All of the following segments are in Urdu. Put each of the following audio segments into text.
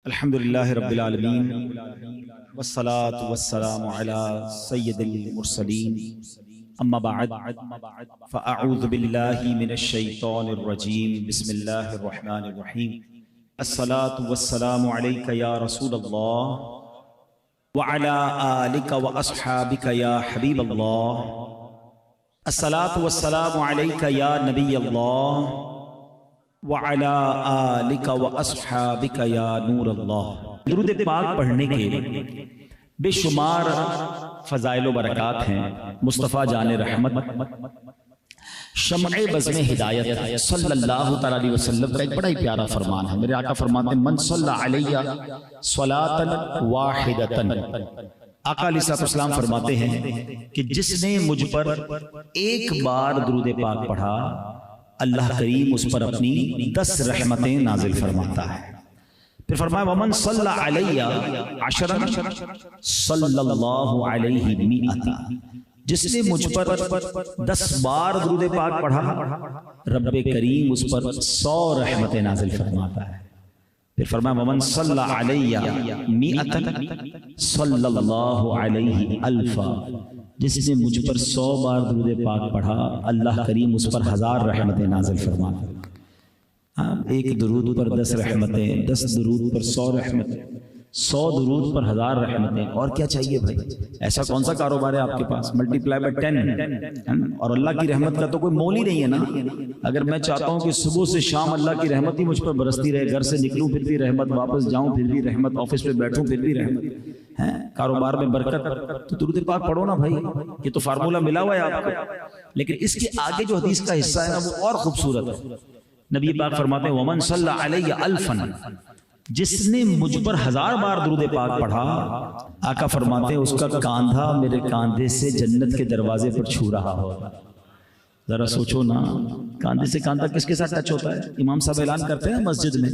الحمدللہ رب العالمین والصلاة والسلام علی سید المرسلین اما بعد فاعوذ باللہ من الشیطان الرجیم بسم اللہ الرحمن الرحیم الصلاة والسلام علیک یا رسول اللہ وعلی آلک واصحابک یا حبیب اللہ الصلاة والسلام علیک یا نبی اللہ وعلی آلک واصحابک یا نور اللہ۔ درود پاک پڑھنے کے بے شمار فضائل و برکات ہیں۔ مصطفیٰ جان رحمت شمع بزم ہدایت صلی اللہ تعالیٰ علیہ وسلم کا ایک بڑا ہی پیارا فرمان ہے۔ میرے آقا فرماتے ہیں من صلی علیہ صلاۃ واحدۃ، آقا علیہ السلام فرماتے ہیں کہ جس نے مجھ پر ایک بار درود پاک پڑھا اللہ کریم اس پر اپنی 10 رحمتیں نازل فرماتا ہے۔ پھر فرمایا ومن صلی علیہ عشرا صلی اللہ علیہ مئۃ، جس نے مجھ پر 10 بار درود پاک پڑھا رب کریم اس پر 100 رحمتیں نازل فرماتا ہے۔ پھر فرمایا ومن صلی علیہ مئۃ صلی اللہ علیہ الفا، جس نے مجھ پر 100 بار درود پاک پڑھا اللہ کریم اس پر 1000 رحمتیں نازل فرماتا ہے۔ ایک درود پر 10 رحمتیں، 10 درود پر 100 رحمتیں، 100 درود پر 1000 رحمتیں، اور کیا چاہیے بھائی؟ ایسا کون سا کاروبار ہے آپ کے پاس؟ ملٹی پلائی بائی 10، اور اللہ کی رحمت کا تو کوئی مول ہی نہیں ہے نا۔ اگر میں چاہتا ہوں کہ صبح سے شام اللہ کی رحمت ہی مجھ پر برستی رہے، گھر سے نکلوں پھر بھی رحمت، واپس جاؤں پھر بھی رحمت، آفس پہ بیٹھوں پھر بھی رحمت، کاروبار میں برکت، تو درود پاک پڑھو نا بھائی، یہ تو فارمولہ ملا ہوا ہے آپ کو۔ لیکن اس کے آگے جو حدیث کا حصہ ہے نا وہ اور خوبصورت ہے۔ نبی پاک فرماتے ہیں ومن صلی علیہ الفا، جس نے مجھ پر 1000 بار درود پاک پڑھا آقا فرماتے ہیں اس کا کاندھا میرے کاندھے سے جنت کے دروازے پر چھو رہا ہوگا۔ ذرا سوچو نا، کاندھے سے کاندھا کس کے ساتھ ٹچ ہوتا ہے؟ امام صاحب اعلان کرتے ہیں مسجد میں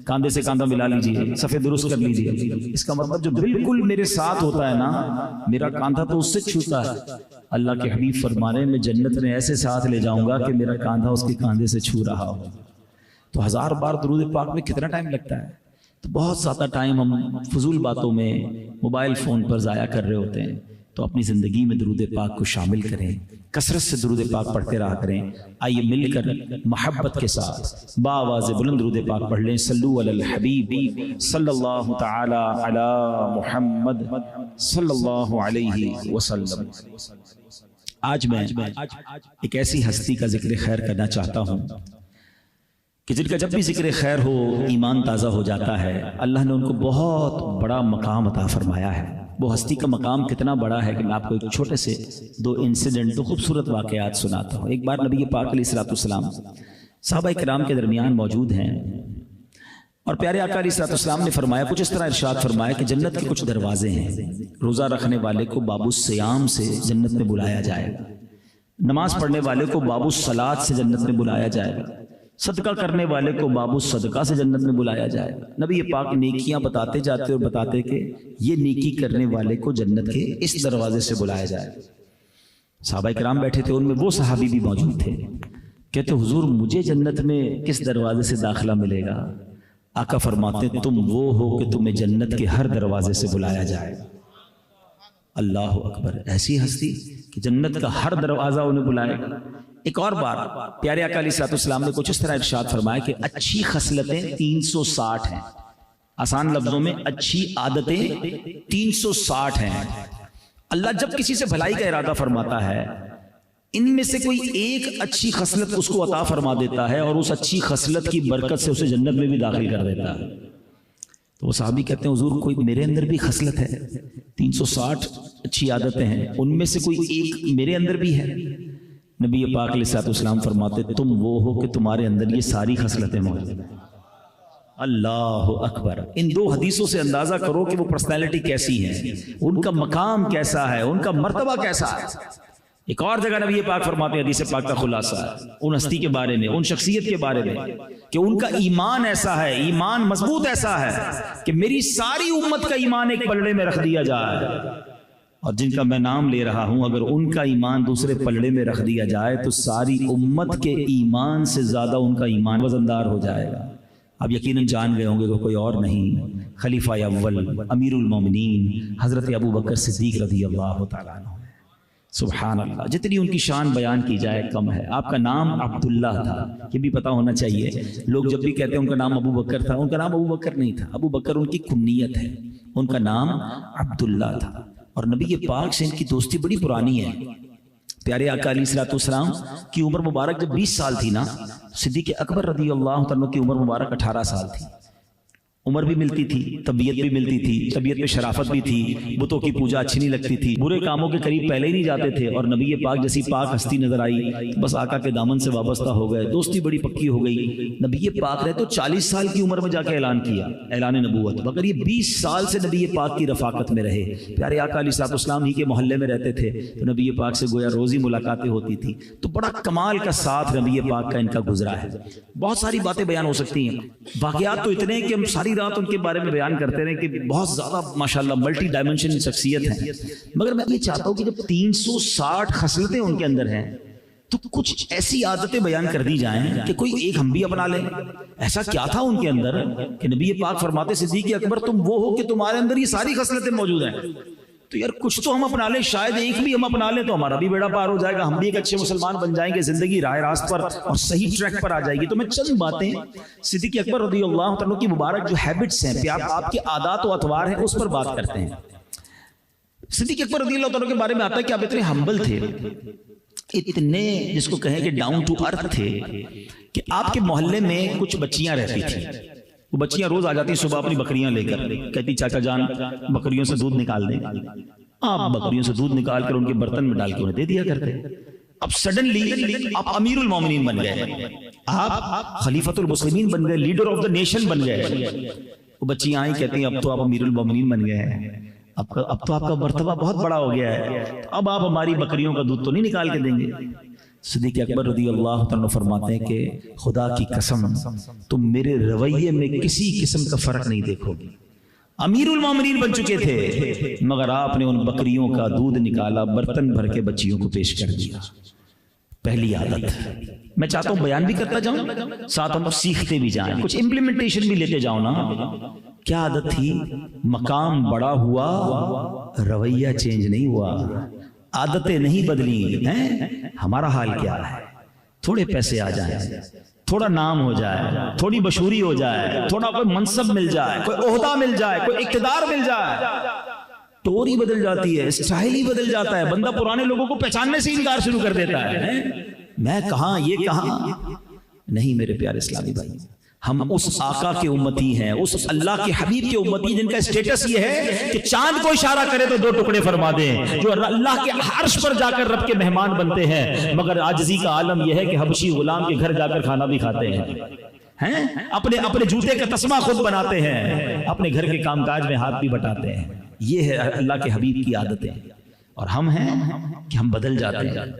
کاندھے سے کاندھا ملا لیجئے، صفحے درست کر لیجئے۔ اس کا مطلب جو بالکل میرے ساتھ ہوتا ہے نا، میرا کاندھا تو اس سے چھوتا ہے۔ اللہ کے حبیب فرمانے میں جنت میں ایسے ساتھ لے جاؤں گا کہ میرا کاندھا اس کے کاندھے سے چھو رہا ہو۔ تو 1000 بار درود پاک میں کتنا ٹائم لگتا ہے؟ تو بہت زیادہ ٹائم ہم فضول باتوں میں موبائل فون پر ضائع کر رہے ہوتے ہیں۔ تو اپنی زندگی میں درود پاک کو شامل کریں، کثرت سے درود پاک پڑھتے رہا کریں۔ آئیے مل کر محبت کے ساتھ بآواز بلند درود پاک پڑھ لیں۔ صلو علی الحبیب صلی اللہ تعالی علی محمد صلی اللہ علیہ وسلم۔ آج میں ایک ایسی ہستی کا ذکر خیر کرنا چاہتا ہوں کہ جن کا جب بھی ذکر خیر ہو ایمان تازہ ہو جاتا ہے۔ اللہ نے ان کو بہت بڑا مقام عطا فرمایا ہے۔ وہ ہستی کا مقام کتنا بڑا ہے کہ میں آپ کو ایک چھوٹے سے 2 انسیڈنٹ، 2 خوبصورت واقعات سناتا ہوں۔ ایک بار نبی پاک علیہ السلام صحابہ کرام کے درمیان موجود ہیں، اور پیارے آقا علیہ السلام نے فرمایا، کچھ اس طرح ارشاد فرمایا کہ جنت کے کچھ دروازے ہیں، روزہ رکھنے والے کو باب الصیام سے جنت میں بلایا جائے گا، نماز پڑھنے والے کو باب الصلاۃ سے جنت میں بلایا جائے گا، صدقہ کرنے والے کو باب الصدقہ سے جنت میں بلایا جائے گا۔ نبی پاک نیکیاں بتاتے جاتے اور بتاتے کہ یہ نیکی کرنے والے کو جنت کے اس دروازے سے بلایا جائے گا۔ صحابہ کرام بیٹھے تھے، ان میں وہ صحابی بھی موجود تھے، کہتے حضور مجھے جنت میں کس دروازے سے داخلہ ملے گا؟ آقا فرماتے تم وہ ہو کہ تمہیں جنت کے ہر دروازے سے بلایا جائے گا۔ اللہ اکبر، ایسی ہستی کہ جنت کا ہر دروازہ انہیں بلائے گا۔ ایک اور بار پیارے آقا علیہ السلام نے کچھ اس طرح ارشاد فرمایا کہ اچھی خصلتیں 360 ہیں، آسان لفظوں میں اچھی عادتیں 360 ہیں۔ اللہ جب کسی سے بھلائی کا ارادہ فرماتا ہے، ان میں سے کوئی ایک اچھی خصلت اس کو عطا فرما دیتا ہے، اور اس اچھی خصلت کی برکت سے اسے جنت میں بھی داخل کر دیتا ہے۔ تو وہ صحابی کہتے ہیں حضور کوئی میرے اندر بھی خصلت ہے، 360 اچھی عادتیں ہیں، ان میں سے کوئی ایک میرے اندر بھی ہے؟ نبی پاک علیہ السلام فرماتے تم وہ ہو کہ تمہارے اندر یہ ساری خصلتیں موجود ہیں۔ اللہ اکبر، ان 2 حدیثوں سے اندازہ کرو کہ وہ پرسنالٹی کیسی ہے، ان کا مقام کیسا ہے، ان کا مرتبہ کیسا ہے۔ ایک اور جگہ نبی پاک فرماتے ہیں، حدیث پاک کا خلاصہ ہے ان ہستی کے بارے میں، ان شخصیت کے بارے میں، کہ ان کا ایمان ایسا ہے، ایمان مضبوط ایسا ہے کہ میری ساری امت کا ایمان ایک پلڑے میں رکھ دیا جائے، اور جن کا میں نام لے رہا ہوں اگر ان کا ایمان دوسرے پلڑے میں رکھ دیا جائے تو ساری امت کے ایمان سے زیادہ ان کا ایمان وزندار ہو جائے گا۔ آپ یقیناً جان گئے ہوں گے کہ کوئی اور نہیں، خلیفہ اول امیر المومنین حضرت ابو بکر صدیق رضی اللہ تعالیٰ عنہ۔ سبحان اللہ، جتنی ان کی شان بیان کی جائے کم ہے۔ آپ کا نام عبداللہ تھا، یہ بھی پتہ ہونا چاہیے۔ لوگ جب بھی کہتے ہیں ان کا نام ابو بکر تھا، ان کا نام ابو بکر نہیں تھا، ابو بکر ان کی کنیت ہے، ان کا نام عبداللہ تھا۔ اور نبی پاک سے ان کی دوستی بڑی پرانی ہے۔ پیارے آقا علیہ الصلوۃ والسلام کی عمر مبارک جب 20 سال تھی نا، صدیق اکبر رضی اللہ عنہ کی عمر مبارک 18 سال تھی۔ عمر بھی ملتی تھی، طبیعت بھی ملتی تھی، طبیعت میں شرافت بھی تھی، بتوں کی پوجا اچھی نہیں لگتی تھی، برے کاموں کے قریب پہلے ہی نہیں جاتے تھے، اور نبی پاک جیسی پاک ہستی نظر آئی بس آقا کے دامن سے وابستہ ہو گئے، دوستی بڑی پکی ہو گئی۔ نبی پاک رہے تو 40 سال کی عمر میں جا کے اعلان کیا، اعلان نبوت، مگر یہ 20 سال سے نبی پاک کی رفاقت میں رہے۔ پیارے آقا علیہ الصلوۃ والسلام ہی کے محلے میں رہتے تھے تو نبی پاک سے گویا روزی ملاقاتیں ہوتی تھی، تو بڑا کمال کا ساتھ نبی پاک کا ان کا گزرا ہے۔ بہت ساری باتیں بیان ہو سکتی ہیں، واقعات تو اتنے ہیں کہ ہم ساری رات ان کے بارے میں بیان کرتے رہے کہ بہت زیادہ ماشاءاللہ ملٹی ڈائمنشن شخصیت ہیں، مگر میں یہ چاہتا ہوں کہ جب 360 خصلتیں ان کے اندر ہیں تو کچھ ایسی عادتیں بیان کر دی جائیں کہ کوئی ایک ہم بھی اپنا لیں۔ ایسا کیا تھا ان کے اندر کہ نبی پاک فرماتے صدیق اکبر تم وہ ہو کہ تمہارے اندر یہ ساری خصلتیں موجود ہیں، تو یار کچھ تو ہم اپنا لیں، شاید ایک بھی ہم اپنا لیں تو ہمارا بھی بیڑا پار ہو جائے گا، ہم بھی ایک اچھے مسلمان بن جائیں گے، زندگی راہ راست پر اور صحیح ٹریک پر آ جائے گی۔ تو میں چند باتیں صدیق اکبر رضی اللہ عنہ کی مبارک جو ہیبٹس ہیں، آپ کے عادات و اطوار ہیں، اس پر بات کرتے ہیں۔ صدیق اکبر رضی اللہ عنہ کے بارے میں آتا ہے کہ آپ اتنے ہمبل تھے، اتنے جس کو کہیں کہ ڈاؤن ٹو ارتھ تھے کہ آپ کے محلے میں کچھ بچیاں رہتی تھیں، وہ بچیاں روز آ جاتی صبح اپنی بکریاں لے کر، کہتی چاچا جان بکریوں سے دودھ نکال دیں، آپ بکریوں سے دودھ نکال کر ان کے برتن میں ڈال کے انہیں دے دیا کرتے۔ اب سڈنلی آپ امیر المومنین بن گئے، آپ خلیفۃ المسلمین بن گئے، لیڈر آف دا نیشن بن گئے۔ وہ بچیاں آئیں کہتی ہیں اب تو آپ امیر المومنین بن گئے ہیں، اب تو آپ کا مرتبہ بہت بڑا ہو گیا ہے، اب آپ ہماری بکریوں کا دودھ تو نہیں نکال کے دیں گے۔ صدیق اکبر رضی اللہ عنہ فرماتے ہیں کہ خدا کی قسم تم میرے رویے میں کسی قسم کا فرق نہیں دیکھو گی، امیر المومنین بن چکے تھے مگر آپ نے ان بکریوں کا دودھ نکالا، برتن بھر کے بچیوں کو پیش کر دیا۔ پہلی عادت میں چاہتا ہوں بیان بھی کرتا جاؤں، ساتھ ہم سیکھتے بھی جائیں، کچھ امپلیمنٹیشن بھی لیتے جاؤں نا۔ کیا عادت تھی؟ مقام بڑا ہوا رویہ چینج نہیں ہوا، عادتیں نہیں بدلی ہیں۔ ہمارا حال کیا ہے؟ تھوڑے پیسے آ جائیں، تھوڑا نام ہو جائے، تھوڑی مشہوری ہو جائے، تھوڑا کوئی منصب مل جائے، کوئی عہدہ مل جائے، کوئی اقتدار مل جائے، ٹوری بدل جاتی ہے، اسٹائل ہی بدل جاتا ہے، بندہ پرانے لوگوں کو پہچاننے سے انکار شروع کر دیتا ہے۔ میں کہاں، یہ کہاں؟ نہیں میرے پیارے اسلامی بھائی، ہم اس آقا کے امتی ہیں، اس اللہ کے حبیب کے امتی ہیں جن کا اسٹیٹس یہ ہے کہ چاند کو اشارہ کرے تو 2 ٹکڑے فرما دیں، جو اللہ کے عرش پر جا کر رب کے مہمان بنتے ہیں، مگر عاجزی کا عالم یہ ہے کہ حبشی غلام کے گھر جا کر کھانا بھی کھاتے ہیں، اپنے جوتے کا تسمہ خود بناتے ہیں، اپنے گھر کے کام کاج میں ہاتھ بھی بٹاتے ہیں۔ یہ ہے اللہ کے حبیب کی عادتیں، اور ہم ہیں کہ ہم بدل جاتے ہیں۔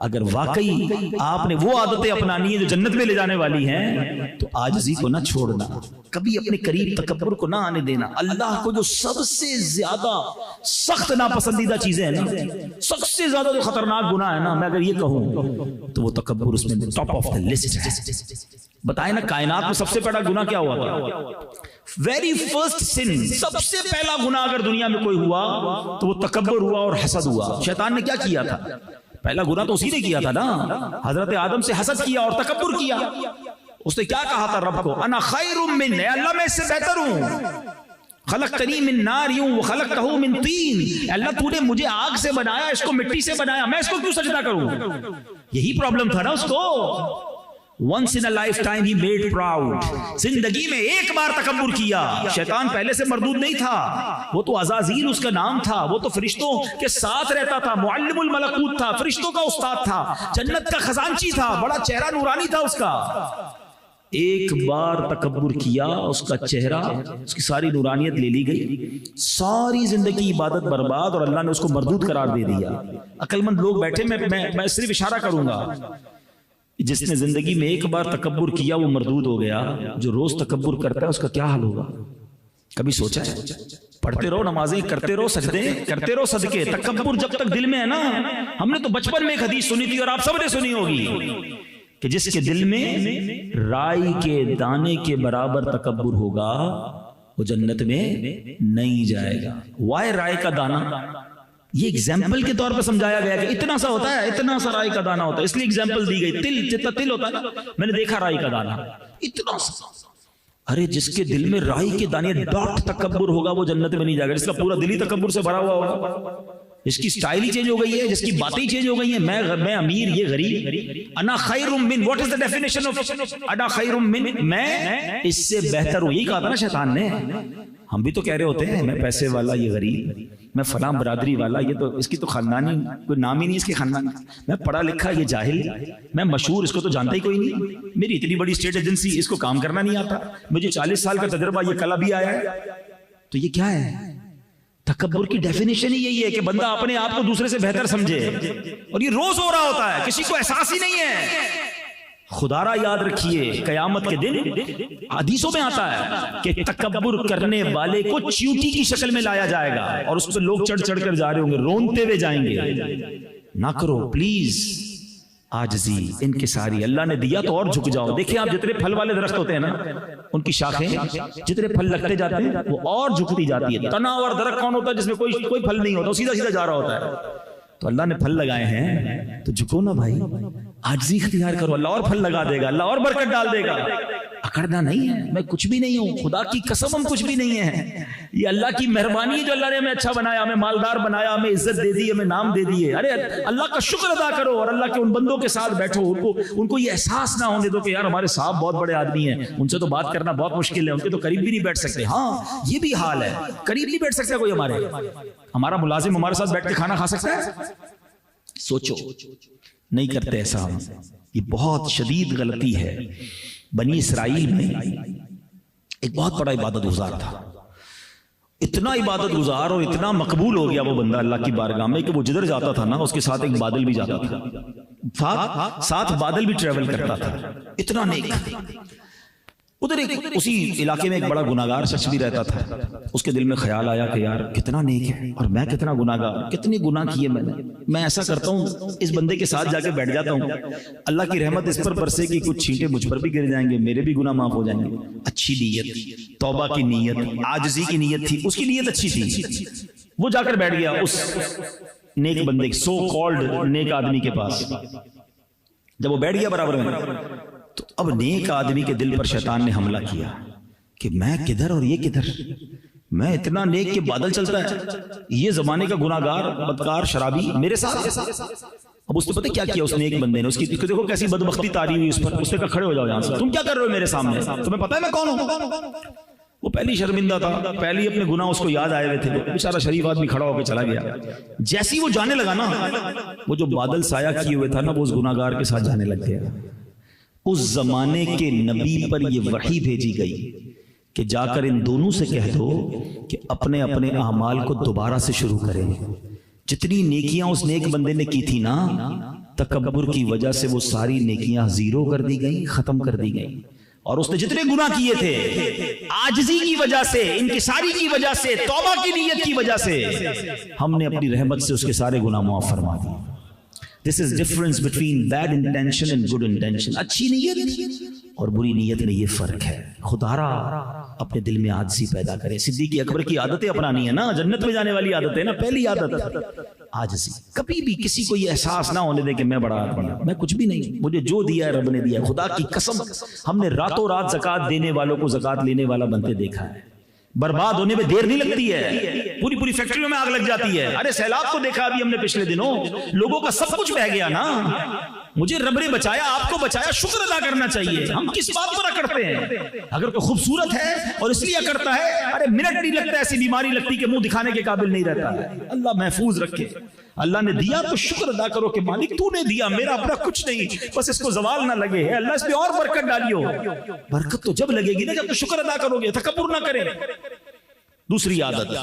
اگر واقعی آپ نے وہ عادتیں اپنانی ہیں جو جنت میں لے جانے والی ہیں تو عاجزی کو نہ چھوڑنا، کبھی اپنے قریب تکبر کو نہ آنے دینا۔ اللہ کو جو سب سے زیادہ سخت ناپسندیدہ چیزیں ہیں نا، سب سے زیادہ جو خطرناک گناہ ہے نا، میں اگر یہ کہوں تو وہ تکبر اس میں ٹاپ آف دا لسٹ ہے۔ بتائیں نا کائنات میں سب سے بڑا گناہ کیا ہوا تھا؟ ویری فرسٹ سن، سب سے پہلا گناہ اگر دنیا میں کوئی ہوا تو وہ تکبر ہوا اور حسد ہوا۔ شیطان نے کیا کیا تھا؟ پہلا گناہ تو اسی نے کیا تھا نا، حضرت آدم سے حسد کیا اور تکبر کیا۔ اس نے کیا کہا تھا رب کو؟ انا خیر من، اللہ میں اس سے بہتر ہوں، خلقتنی من نار وخلقتہ من طین، اللہ تو نے مجھے آگ سے بنایا، اس کو مٹی سے بنایا، میں اس کو کیوں سجدہ کروں؟ یہی پرابلم تھا نا اس کو۔ once in a lifetime he made proud، زندگی میں ایک بار تکبر کیا۔ شیطان پہلے سے مردود نہیں تھا، وہ تو عزازیل اس کا نام تھا، وہ تو فرشتوں کے ساتھ رہتا تھا، معلم الملکوت تھا، فرشتوں کا استاد تھا، جنت کا خزانچی تھا، بڑا چہرہ نورانی تھا اس کا۔ ایک بار تکبر کیا، اس کا چہرہ، اس کی ساری نورانیت لے لی گئی، ساری زندگی عبادت برباد، اور اللہ نے اس کو مردود قرار دے دیا۔ عقل مند لوگ بیٹھے، میں صرف اشارہ کروں گا، جس نے زندگی میں ایک بار تکبر کیا وہ مردود ہو گیا، جو روز تکبر کرتا ہے اس کا کیا حال ہوگا؟ کبھی سوچا ہے؟ پڑھتے رہو نمازیں، کرتے رہو سجدے، کرتے رہو صدقے، تکبر جب تک دل میں ہے نا، ہم نے تو بچپن میں ایک حدیث سنی تھی اور آپ سب نے سنی ہوگی کہ جس کے دل میں رائی کے دانے کے برابر تکبر ہوگا وہ جنت میں نہیں جائے گا. وائے رائے کا دانا؟ یہ ایگزامپل کے طور پر سمجھایا گیا کہ اتنا سا ہوتا ہے, اتنا سا رائی کا دانا ہوتا ہے, اس لیے ایگزامپل دی گئی. تل جتنا تل ہوتا ہے نا, میں نے دیکھا رائی کا دانا اتنا سا. ارے جس کے دل میں رائی کے دانے ڈاٹ تکبر ہوگا وہ جنت میں نہیں جائے گا. جس کا پورا دل ہی تکبر سے بھرا ہوا ہوگا, جس کی سٹائل ہی چینج ہو گئی ہے, جس کی باتیں ہی چینج ہو گئی ہیں, میں امیر یہ غریب. انا خیر من, what is the definition of انا خیر من, میں اس سے بہتر ہوں. یہی کہا تھا نا شیطان نے. ہم بھی تو کہہ رہے ہوتے ہیں میں پیسے والا یہ غریب, میں فلاں برادری والا, یہ تو اس کی تو خاندانی کوئی نام ہی نہیں اس کے خاندان, میں پڑھا لکھا یہ جاہل, میں مشہور اس کو تو جانتا ہی کوئی نہیں, میری اتنی بڑی اسٹیٹ ایجنسی اس کو کام کرنا نہیں آتا, مجھے 40 سال کا تجربہ یہ کل بھی آیا ہے. تو یہ کیا ہے؟ تکبر کی ڈیفینیشن ہی یہی ہے کہ بندہ اپنے آپ کو دوسرے سے بہتر سمجھے, اور یہ روز ہو رہا ہوتا ہے, کسی کو احساس ہی نہیں ہے. خدا را یاد رکھیے قیامت کے دن حدیثوں میں آتا ہے کہ تکبر کرنے والے کو چیوٹی کی شکل میں لایا جائے گا, اور اس پہ لوگ چڑھ چڑھ کر جا رہے ہوں گے, رونتے ہوئے جائیں گے. نہ کرو پلیز عاجزی انکساری. اللہ نے دیا تو اور جھک جاؤ. دیکھیں آپ جتنے پھل والے درخت ہوتے ہیں نا, ان کی شاخیں جتنے پھل لگتے جاتے ہیں وہ اور جھکتی جاتی ہے. تناور درخت کون ہوتا ہے جس میں کوئی پھل نہیں ہوتا, سیدھا سیدھا جا رہا ہوتا ہے. تو اللہ نے پھل لگائے ہیں تو جھکو نا بھائی, عاجزی اختیار کرو, اللہ اور پھل لگا دے گا, اللہ اور برکت ڈال دے گا. اکڑنا نہیں ہے, میں کچھ بھی نہیں ہوں, خدا کی قسم ہم کچھ بھی نہیں ہیں. یہ اللہ کی مہربانی ہے جو اللہ نے ہمیں اچھا بنایا, ہمیں مالدار بنایا, ہمیں عزت دے دی, ہمیں نام دے دیے. ارے اللہ کا شکر ادا کرو, اور اللہ کے ان بندوں کے ساتھ بیٹھو, ان کو یہ احساس نہ ہونے دو کہ یار ہمارے صاحب بہت بڑے آدمی ہیں, ان سے تو بات کرنا بہت مشکل ہے, ان کے تو قریب بھی نہیں بیٹھ سکتے. ہاں یہ بھی حال ہے, قریب نہیں بیٹھ سکتا کوئی. ہمارا ملازم ہمارے ساتھ بیٹھ کے کھانا کھا سکتا ہے؟ سوچو, نہیں کرتے ایسا ہم. یہ بہت شدید غلطی ہے. بنی اسرائیل میں ایک بہت بڑا عبادت گزار تھا, اتنا عبادت گزار اور اتنا مقبول ہو گیا وہ بندہ اللہ کی بارگاہ میں کہ وہ جدھر جاتا تھا نا اس کے ساتھ ایک بادل بھی جاتا تھا, ساتھ بادل بھی ٹریول کرتا تھا. اتنا نیک. ادھر اسی علاقے میں ایک بڑا گناہگار شخص بھی رہتا تھا. اس کے دل میں خیال آیا کہ یار کتنا نیک ہے اور میں کتنا گناہگار, کتنے گناہ کیے میں ایسا کرتا ہوں اس بندے کے ساتھ جا کے بیٹھ جاتا ہوں, اللہ کی رحمت اس پر برسے گی, کچھ چھینٹے مجھ پر بھی گر جائیں گے, میرے بھی گناہ معاف ہو جائیں گے. اچھی نیت, توبہ کی نیت, عاجزی کی نیت تھی, اس کی نیت اچھی تھی. وہ جا کر بیٹھ گیا اس نیک بندے, سو کالڈ نیک آدمی کے پاس. جب وہ بیٹھ گیا برابر میں, تو اب نیک آدمی کے دل پر شیطان نے حملہ کیا کہ میں کدھر اور یہ کدھر, میں اتنا نیک کہ بادل چلتا ہے, یہ زمانے کا گناہگار بدکار شرابی میرے ساتھ. اب اس نے پتہ کیا کیا اس نیک بندے نے, اس کی دیکھو کیسی بدبختی تاری ہوئی اس پر. اس نے کہا کھڑے ہو جاؤ یہاں سے, تم کیا کر رہے ہو میرے سامنے, تمہیں پتہ ہے میں کون ہوں؟ وہ پہلی شرمندہ تھا, پہلی اپنے گناہ اس کو یاد آئے ہوئے تھے. بیچارہ شریف آدمی کھڑا ہو کے چلا گیا. جیسی وہ جانے لگا نا, وہ جو بادل سایہ کیے ہوئے تھا نا, وہ اس گناہگار کے ساتھ جانے لگ گیا. اس زمانے کے نبی پر یہ وحی بھیجی گئی کہ جا کر ان دونوں سے کہہ دو کہ اپنے اپنے اعمال کو دوبارہ سے شروع کریں. جتنی نیکیاں اس نیک بندے نے کی تھی نا, تکبر کی وجہ سے وہ ساری نیکیاں زیرو کر دی گئیں, ختم کر دی گئیں. اور اس نے جتنے گناہ کیے تھے عاجزی کی وجہ سے, انکساری کی وجہ سے, توبہ کی نیت کی وجہ سے, ہم نے اپنی رحمت سے اس کے سارے گناہ معاف فرما دیے. This is difference between bad intention and good intention. اچھی نیت اور بری نیت میں یہ فرق ہے. خدا را اپنے دل میں عاجزی پیدا کرے. صدیق اکبر کی عادتیں اپنانی ہے نا, جنت میں جانے والی عادت ہے نا, پہلی عادت عاجزی. کبھی بھی کسی کو یہ احساس نہ ہونے دے کہ میں بڑا آدمی ہوں, میں کچھ بھی نہیں, مجھے جو دیا ہے رب نے دیا ہے. خدا کی قسم ہم نے راتوں رات زکات دینے والوں کو زکات لینے والا بنتے دیکھا ہے. برباد ہونے میں دیر نہیں لگتی ہے, پوری فیکٹریوں میں آگ لگ جاتی ہے. ارے سیلاب کو دیکھا ابھی ہم نے پچھلے دنوں, لوگوں کا سب کچھ بہ گیا نا. مجھے رب نے بچایا, آپ کو بچایا, شکر ادا کرنا چاہیے. ہم کس بات پر اکڑتے ہیں؟ اگر کوئی خوبصورت ہے اور اس لیے اکڑتا ہے, ارے منٹ نہیں لگتا ایسی بیماری لگتی کہ منہ دکھانے کے قابل نہیں رہتا ہے. اللہ محفوظ رکھے. اللہ نے دیا تو شکر ادا کرو کہ مالک تو نے دیا, میرا اپنا کچھ نہیں, بس اس کو زوال نہ لگے. اللہ اس پہ اور برکت ڈالیو. برکت تو جب لگے گی نا جب تو شکر ادا کرو گے, تکبر نہ کرے. دوسری عادت,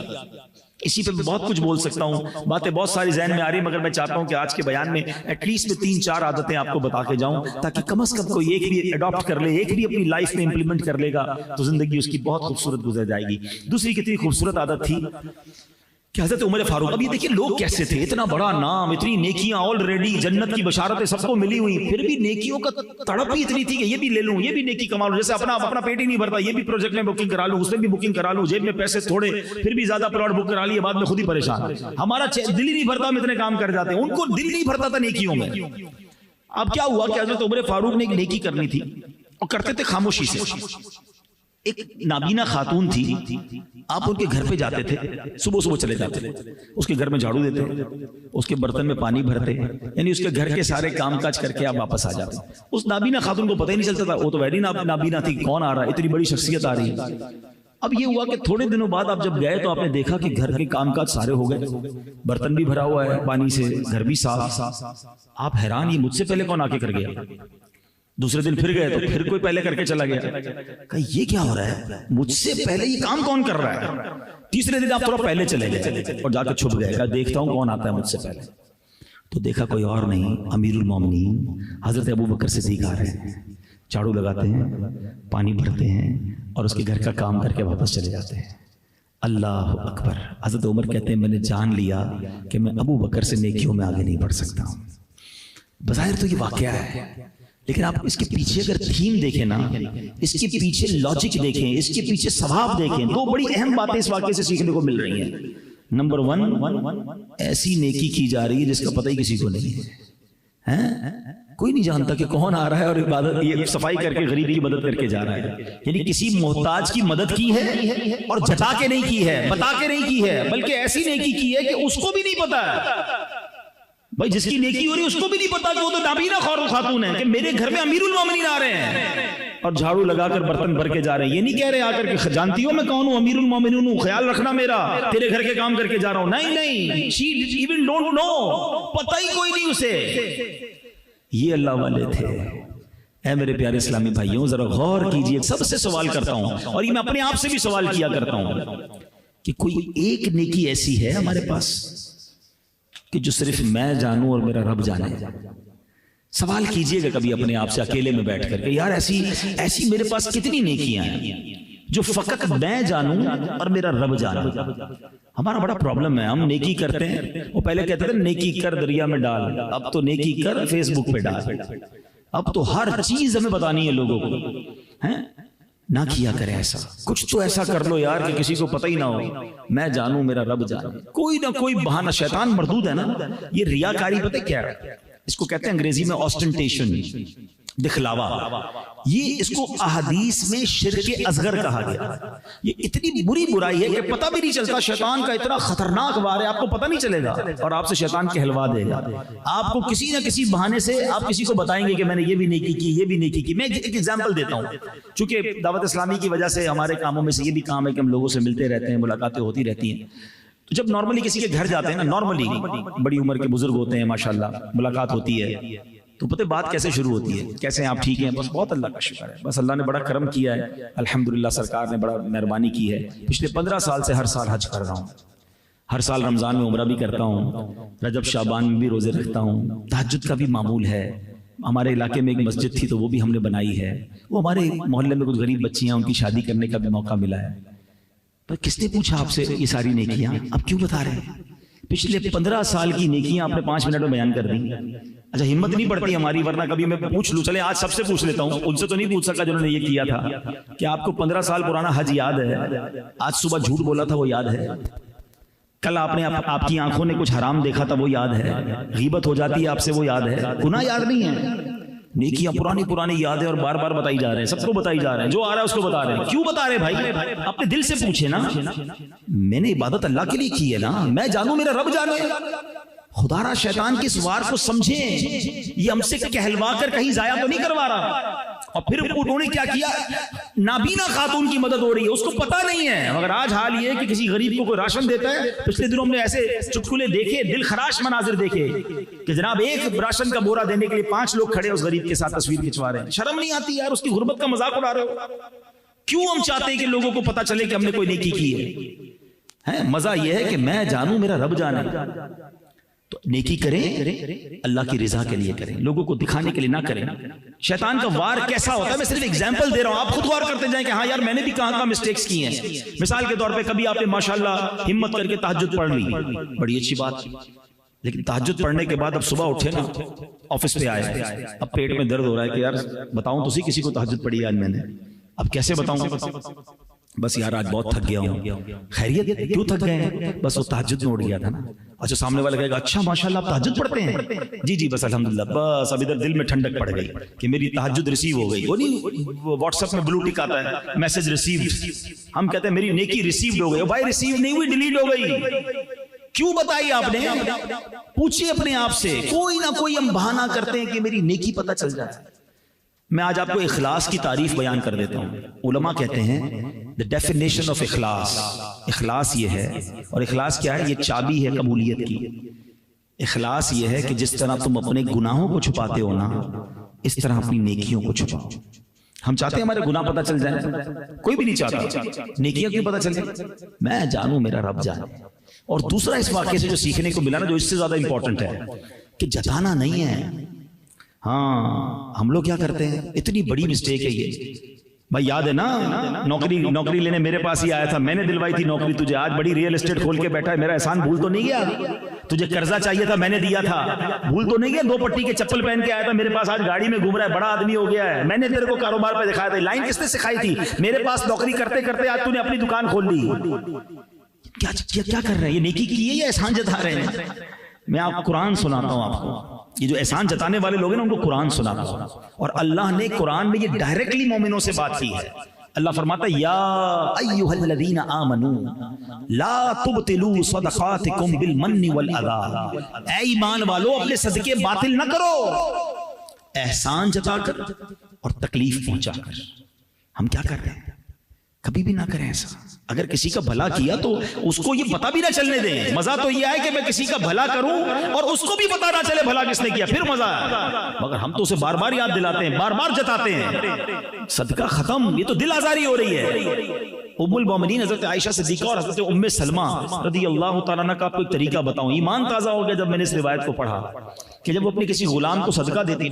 اسی پہ بہت کچھ بول سکتا ہوں, باتیں بہت ساری ذہن میں آ رہی, مگر میں چاہتا ہوں کہ آج کے بیان میں ایٹ لیسٹ میں 3-4 عادتیں آپ کو بتا کے جاؤں, تاکہ کم از کم کوئی ایک بھی اڈاپٹ کر لے, ایک بھی اپنی لائف میں امپلیمنٹ کر لے گا تو زندگی اس کی بہت خوبصورت گزر جائے گی. دوسری کتنی خوبصورت عادت تھی کہ حضرت عمر فاروق، اب یہ دیکھیں لوگ کیسے تھے، اتنا بڑا نام، اتنی نیکیاں آلریڈی، جنت کی بشارتیں سب کو ملی ہوئی، پھر بھی نیکیوں کا تڑپ ہی اتنی تھی کہ یہ بھی لے لوں، یہ بھی نیکی کما لوں، جیسے اپنا پیٹ ہی نہیں بھرتا، یہ بھی پروجیکٹ میں بکنگ کرا لوں، اس میں بھی بکنگ کرا لوں، جیب میں پیسے تھوڑے، پھر بھی زیادہ پلاٹ بک کرا لیے، بعد میں خود ہی پریشان، ہمارا دل ہی نہیں بھرتا، ہم اتنے کام کر جاتے ہیں، ان کو دل نہیں بھرتا تھا نیکیوں میں۔ اب کیا ہوا کہ حضرت عمر فاروق نے ایک نیکی کرنی تھی اور کرتے تھے خاموشی سے۔ ایک نابینا خاتون تھی، آپ ان کے گھر پہ جاتے تھے، صبح صبح چلے جاتے تھے، اس کے گھر میں جھاڑو دیتے، اس کے برتن میں پانی بھرتے، یعنی اس کے گھر کے سارے کام کاج کر کے آپ واپس آ جاتے۔ اس نابینا خاتون کو پتہ ہی نہیں چلتا تھا، وہ تو ویری نابینا تھی، کون آ رہا ہے، اتنی بڑی شخصیت آ رہی ہے۔ اب یہ ہوا کہ تھوڑے دنوں بعد آپ جب گئے تو آپ نے دیکھا کہ گھر کے کام کاج سارے ہو گئے، برتن بھی بھرا ہوا ہے پانی سے، گھر بھی صاف۔ آپ حیران، یہ مجھ سے پہلے کون آ کے کر گیا؟ دوسرے دن پھر گئے تو پھر کوئی پہلے کر کے چلا گیا، کہ یہ کیا ہو رہا ہے، مجھ سے پہلے یہ کام کون کر رہا ہے؟ تیسرے دن آپ تھوڑا پہلے چلے گئے اور جا کے چھپ گئے، کہ دیکھتا ہوں کون آتا ہے مجھ سے پہلے۔ تو دیکھا کوئی اور نہیں، امیر المومنین حضرت ابو بکر صدیق آ رہے ہیں، جھاڑو لگاتے ہیں، پانی بھرتے ہیں اور اس کے گھر کا کام کر کے واپس چلے جاتے ہیں۔ اللہ اکبر۔ حضرت عمر کہتے ہیں میں نے جان لیا کہ میں ابو بکر سے نیکیوں میں آگے نہیں بڑھ سکتا ہوں۔ بظاہر تو یہ واقعہ ہے، لیکن آپ اس کے پیچھے اگر تھیم دیکھیں نا، اس کے پیچھے لاجک دیکھیں، اس کے پیچھے ثواب دیکھیں، دو بڑی اہم باتیں اس واقعے سے سیکھنے کو مل رہی ہیں۔ نمبر 1، ایسی نیکی کی جا رہی ہے جس کا پتہ ہی کسی کو نہیں ہے، کوئی نہیں جانتا کہ کون آ رہا ہے اور عبادت یہ صفائی کر کے غریب کی مدد کر کے جا رہا ہے، یعنی کسی محتاج کی مدد کی ہے اور جتا کے نہیں کی ہے، بتا کے نہیں کی ہے، بلکہ ایسی نیکی کی ہے کہ اس کو بھی نہیں پتا ہے۔ بھائی جس کی نیکی ہو رہی ہے اس کو بھی نہیں پتا کہ وہ تو نابینا خاتون ہے، کہ میرے گھر میں امیر المومنین آ رہے ہیں اور جھاڑو لگا کر برتن بھر کے جا رہے ہیں۔ یہ نہیں کہہ رہے آ کر کے جانتی ہو میں کون ہوں، امیر المومنین ہوں، خیال رکھنا میرا، تیرے گھر کے کام کر کے جا رہا ہوں، نہیں، she even don't know، پتہ ہی کوئی نہیں اسے۔ یہ اللہ والے تھے۔ اے میرے پیارے اسلامی بھائیوں، ذرا غور کیجئے، سب سے سوال کرتا ہوں اور یہ میں اپنے آپ سے بھی سوال کیا کرتا ہوں کہ کوئی ایک نیکی ایسی ہے ہمارے پاس کہ جو صرف میں جانوں اور میرا رب جانے؟ سوال کیجئے گا کبھی اپنے آپ سے اکیلے میں بیٹھ کر کہ یار ایسی میرے پاس کتنی نیکیاں ہیں جو فقط میں جانوں اور میرا رب جانے۔ ہمارا بڑا پرابلم ہے، ہم نیکی کرتے ہیں، وہ پہلے کہتے تھے نیکی کر دریا میں ڈال، اب تو نیکی کر فیس بک پہ ڈال، اب تو ہر چیز ہمیں بتانی ہے لوگوں کو۔ نہ کیا کرے ایسا، کچھ تو ایسا کر لو یار کہ کسی کو پتہ ہی نہ ہو، میں جانوں میرا رب جانے۔ کوئی نہ کوئی بہانہ، شیطان مردود ہے نا، یہ ریاکاری پتہ کیا ہے، اس کو کہتے ہیں انگریزی میں آسٹنٹیشن، دکھلاوا۔ یہ اس کو احادیث میں شرک اصغر کہا گیا۔ یہ اتنی بری برائی ہے کہ پتہ بھی نہیں چلتا، شیطان کا اتنا خطرناک وار ہے، آپ کو پتہ نہیں چلے گا اور آپ سے شیطان کہلوا دے گا۔ آپ کو کسی نہ کسی بہانے سے آپ کسی کو بتائیں گے کہ میں نے یہ بھی نیکی کی، یہ بھی نیکی کی۔ میں ایک ایگزامپل دیتا ہوں، چونکہ دعوت اسلامی کی وجہ سے ہمارے کاموں میں سے یہ بھی کام ہے کہ ہم لوگوں سے ملتے رہتے ہیں، ملاقاتیں ہوتی رہتی ہیں۔ تو جب نارملی کسی کے گھر جاتے ہیں نا، نارملی بڑی عمر کے بزرگ ہوتے ہیں ماشاءاللہ، ملاقات ہوتی ہے تو پتہ بات کیسے شروع ہوتی ہے، کیسے ہیں آپ، ٹھیک ہیں، بس بہت اللہ کا شکر ہے، بس اللہ نے بڑا کرم کیا ہے، الحمدللہ سرکار نے بڑا مہربانی کی ہے۔ پچھلے 15 سال سے ہر سال حج کر رہا ہوں، ہر سال رمضان میں عمرہ بھی کرتا ہوں، رجب شعبان میں بھی روزے رکھتا ہوں، تہجد کا بھی معمول ہے۔ ہمارے علاقے میں ایک مسجد تھی تو وہ بھی ہم نے بنائی ہے، وہ ہمارے محلے میں کچھ غریب بچیاں، ان کی شادی کرنے کا بھی موقع ملا ہے۔ تو کس نے پوچھا آپ سے یہ ساری نیکیاں، اب کیوں بتا رہے ہیں؟ پچھلے 15 سال کی نیکیاں آپ نے 5 منٹ میں بیان کر دی۔ اچھا ہمت نہیں پڑتی ہماری، ورنہ کبھی میں پوچھ لوں، چلے آج سب سے پوچھ لیتا ہوں، ان سے تو نہیں پوچھ سکا جنہوں نے یہ کیا تھا، کہ آپ کو 15 سال پرانا حج یاد ہے؟ آج صبح جھوٹ بولا تھا وہ یاد ہے؟ کل آپ نے آپ کی آنکھوں نے کچھ حرام دیکھا تھا وہ یاد ہے؟ غیبت ہو جاتی ہے آپ سے وہ یاد ہے؟ گناہ یاد نہیں ہے؟ نیکیاں پرانی یادیں اور بار بار بتائی جا رہے ہیں، سب کو بتائی جا رہے ہیں، جو آ رہا ہے اس کو بتا رہے ہیں۔ کیوں بتا رہے بھائی؟ اپنے دل سے پوچھے نا، میں نے عبادت اللہ کے لیے کی ہے نا، میں جانوں میرا رب جانے۔ خدا را شیطان کے سوار کو سمجھیں، یہ ہم سے کہلوا کر کہیں ضائع تو نہیں کروا رہا۔ اور پھر انہوں نے کیا کیا، نابینا خاتون کی مدد ہو رہی ہے، اس کو پتہ نہیں ہے۔ مگر آج حال یہ ہے کہ کسی غریب کو کوئی راشن دیتا ہے، پچھلے دنوں ہم نے ایسے چٹکلے دیکھے، دل خراش مناظر دیکھے کہ جناب ایک راشن کا بورا دینے کے لیے 5 لوگ کھڑے اس غریب کے ساتھ تصویر کھنچوا رہے ہیں۔ شرم نہیں آتی یار، اس کی غربت کا مذاق اڑا رہے ہو؟ کیوں ہم چاہتے ہیں کہ لوگوں کو پتہ چلے کہ ہم نے کوئی نیکی کی ہے؟ مزہ یہ ہے کہ میں جانوں میرا رب جانے۔ تو نیکی کریں اللہ کی رضا کے لیے کریں، لوگوں کو دکھانے کے لیے نہ کریں۔ شیطان کا وار کیسا ہوتا ہے، میں صرف ایگزامپل دے رہا ہوں، آپ خود غور کرتے جائیں کہ ہاں یار میں نے بھی کہاں مسٹیکس کی ہیں۔ مثال کے طور پہ کبھی آپ نے ماشاءاللہ ہمت کر کے تہجد پڑھ لی، بڑی اچھی بات، لیکن تہجد پڑھنے کے بعد اب صبح اٹھے نا، آفس پہ آئے، اب پیٹ میں درد ہو رہا ہے کہ یار بتاؤں تو کسی کو تہجد پڑھی آج میں نے، اب کیسے بتاؤں، بس یار آج بہت تھک گیا ہوں۔ خیریت؟ کیوں تھک گئے ہیں؟ بس وہ تہجد میں اٹھ گیا تھا نا۔ اچھا سامنے والا کہے گا اچھا ماشاءاللہ آپ تہجد پڑھتے ہیں؟ جی جی بس الحمدللہ، بس اب ادھر دل میں ٹھنڈک پڑ گئی کہ میری تہجد ریسیو ہو گئی۔ وہ نہیں واٹس ایپ میں بلو ٹک آتا ہے میسج ریسیوڈ، ہم کہتے ہیں میری نیکی ریسیوڈ ہو گئی۔ بھائی ریسیو نہیں ہوئی، ڈیلیٹ ہو گئی۔ کیوں بتائی آپ نے؟ پوچھئے اپنے آپ سے، کوئی نہ کوئی ہم بہانہ کرتے ہیں کہ میری نیکی پتہ چل جائے۔ میں آج آپ کو اخلاص کی تعریف بیان کر دیتا ہوں۔ علماء کہتے ہیں the definition of اخلاص، اخلاص یہ ہے، اور اخلاص کیا ہے؟ یہ چابی ہے قبولیت کی۔ اخلاص یہ ہے کہ جس طرح تم اپنے گناہوں کو چھپاتے ہو نا، اس طرح اپنی نیکیوں کو چھپاؤ۔ ہم چاہتے ہیں ہمارے گناہ پتہ چل جائیں، کوئی بھی نہیں چاہتا، نیکیاں کیوں پتہ چل جائیں؟ میں جانوں میرا رب جانے۔ اور دوسرا اس واقعے سے جو سیکھنے کو ملا نا، جو اس سے زیادہ امپورٹنٹ ہے کہ جتانا نہیں ہے۔ ہاں ہم لوگ کیا کرتے ہیں، اتنی بڑی مسٹیک ہے یہ۔ بھائی یاد ہے نا نوکری لینے میرے پاس ہی آیا تھا، میں نے دلوائی تھی نوکری تجھے، آج بڑی ریئل اسٹیٹ کھول کے بیٹھا ہے، میرا احسان بھول تو نہیں گیا؟ تجھے قرضہ چاہیے تھا میں نے دیا تھا، بھول تو نہیں گیا؟ 2 پٹی کے چپل پہن کے آیا تھا میرے پاس، آج گاڑی میں گھوم رہا ہے، بڑا آدمی ہو گیا ہے، میں نے تیرے کو کاروبار پہ دکھایا تھا، لائن کس نے سکھائی تھی؟ میرے پاس نوکری کرتے کرتے آج تو نے اپنی دکان کھول لی۔ کیا کر رہے ہیں؟ یہ نیکی کی ہے یا احسان جتا رہے ہیں؟ میں آپ کو قرآن سناتا ہوں، آپ کو یہ جو احسان جتانے والے لوگ ہیں نا ان کو قرآن سناتا ہوں، اور اللہ نے قرآن میں یہ ڈائریکٹلی مومنوں سے بات کی ہے۔ اللہ فرماتا ہے یا ایھا الذین آمنوا لا تبطلوا صدقاتکم بالمن والاذی، اے ایمان والو اپنے صدقے باطل نہ کرو احسان جتا کر اور تکلیف پہنچا کر۔ ہم کیا کر رہے ہیں؟ کبھی بھی نہ کریں ایسا۔ اگر کسی کا بھلا کیا تو اس کو یہ پتہ بھی نہ چلنے دیں۔ مزہ تو یہ ہے کہ میں کسی کا بھلا کروں اور اس کو بھی پتہ نہ چلے بھلا کس نے کیا، پھر مزہ ہے۔ مگر ہم تو اسے بار بار یاد دلاتے ہیں، بار بار جتاتے ہیں۔ صدقہ ختم، یہ تو دل آزاری ہو رہی ہے۔ ام المومنین حضرت عائشہ صدیقہ اور حضرت ام سلمہ رضی اللہ تعالیٰ عنہ کا کوئی طریقہ بتاؤں، ایمان تازہ ہو گیا جب میں نے اس روایت کو پڑھا کہ جب وہ اپنے کسی غلام کو صدقہ دیتی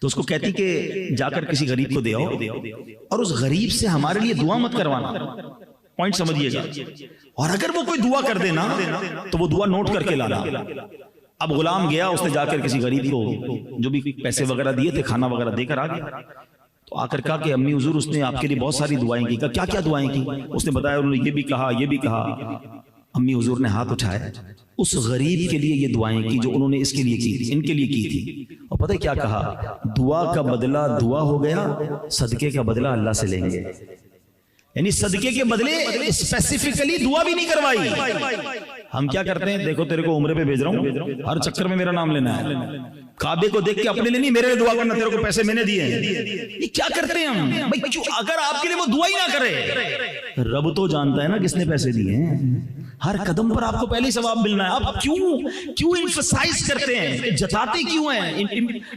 تو اس کو کہتی کہ جا کر کسی غریب کو دے آؤ، اور اس غریب سے ہمارے لیے دعا مت کروانا، پوائنٹ سمجھیے گا، اور اگر وہ کوئی دعا کر دینا تو وہ دعا نوٹ کر کے لانا۔ اب غلام گیا، اس نے جا کر کسی غریب کو جو بھی پیسے وغیرہ دیے تھے کھانا وغیرہ دے کر آ گیا، تو آ کر کہا کہ امی حضور اس نے آپ کے لیے بہت ساری دعائیں کی۔ کہا کیا کیا دعائیں کی؟ اس نے بتایا انہوں نے یہ بھی کہا یہ بھی کہا۔ امی حضور نے ہاتھ اٹھایا، اس غریب کے لیے یہ دعائیں کی جو انہوں نے اس کے لیے کی تھی، ان کے لیے کی تھی، اور پتہ کیا کہا؟ دعا کا بدلہ دعا ہو گیا، صدقے کا بدلہ اللہ سے لیں گے۔ یعنی صدقے کے بدلے اسپیسیفکلی دعا بھی نہیں کروائی۔ ہم کیا کرتے ہیں؟ دیکھو تیرے کو عمرے پہ بھیج رہا ہوں، ہر چکر میں میرا نام لینا ہے، کعبے کو دیکھ کے اپنے لیے نہیں میرے لیے دعا کرنا، تیرے کو پیسے میں نے دیے ہیں۔ یہ کیا کرتے ہیں ہم بھائی؟ کیوں؟ اگر آپ کے لیے وہ دعا ہی نہ کرے، رب تو جانتا ہے نا کس نے پیسے دیے ہیں، ہر قدم پر آپ کو پہلے ثواب ملنا ہے۔ آپ کیوں ایمفسائز کرتے ہیں؟ جتاتے کیوں ہیں؟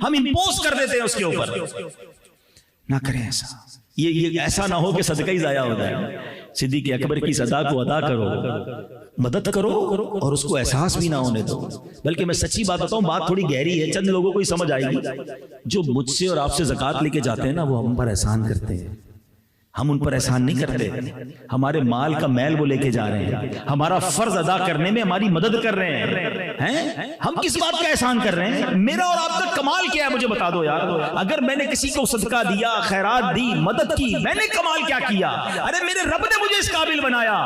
ہم امپوز کر دیتے ہیں اس کے اوپر۔ نہ کریں ایسا، یہ ایسا نہ ہو کہ صدقہ ہی ضائع ہو جائے۔ صدیق اکبر کی صدا کو ادا کرو، مدد کرو، اور اس کو احساس بھی نہ ہونے دو۔ بلکہ میں سچی بات بتاؤں، بات تھوڑی گہری ہے، چند لوگوں کو ہی سمجھ آئے گی۔ جو مجھ سے اور آپ سے زکوٰۃ لے کے جاتے ہیں نا، وہ ہم پر احسان کرتے ہیں، ہم ان پر احسان نہیں کرتے۔ ہمارے مال کا میل وہ لے کے جا رہے ہیں، ہمارا فرض ادا کرنے میں ہماری مدد کر رہے ہیں۔ ہم کس بات کا احسان کر رہے ہیں؟ میرا اور آپ کا کمال کیا ہے؟ مجھے بتا دو یار۔ اگر میں نے کسی کو صدقہ دیا، خیرات دی، مدد کی، میں نے کمال کیا کیا؟ ارے میرے رب نے مجھے اس قابل بنایا۔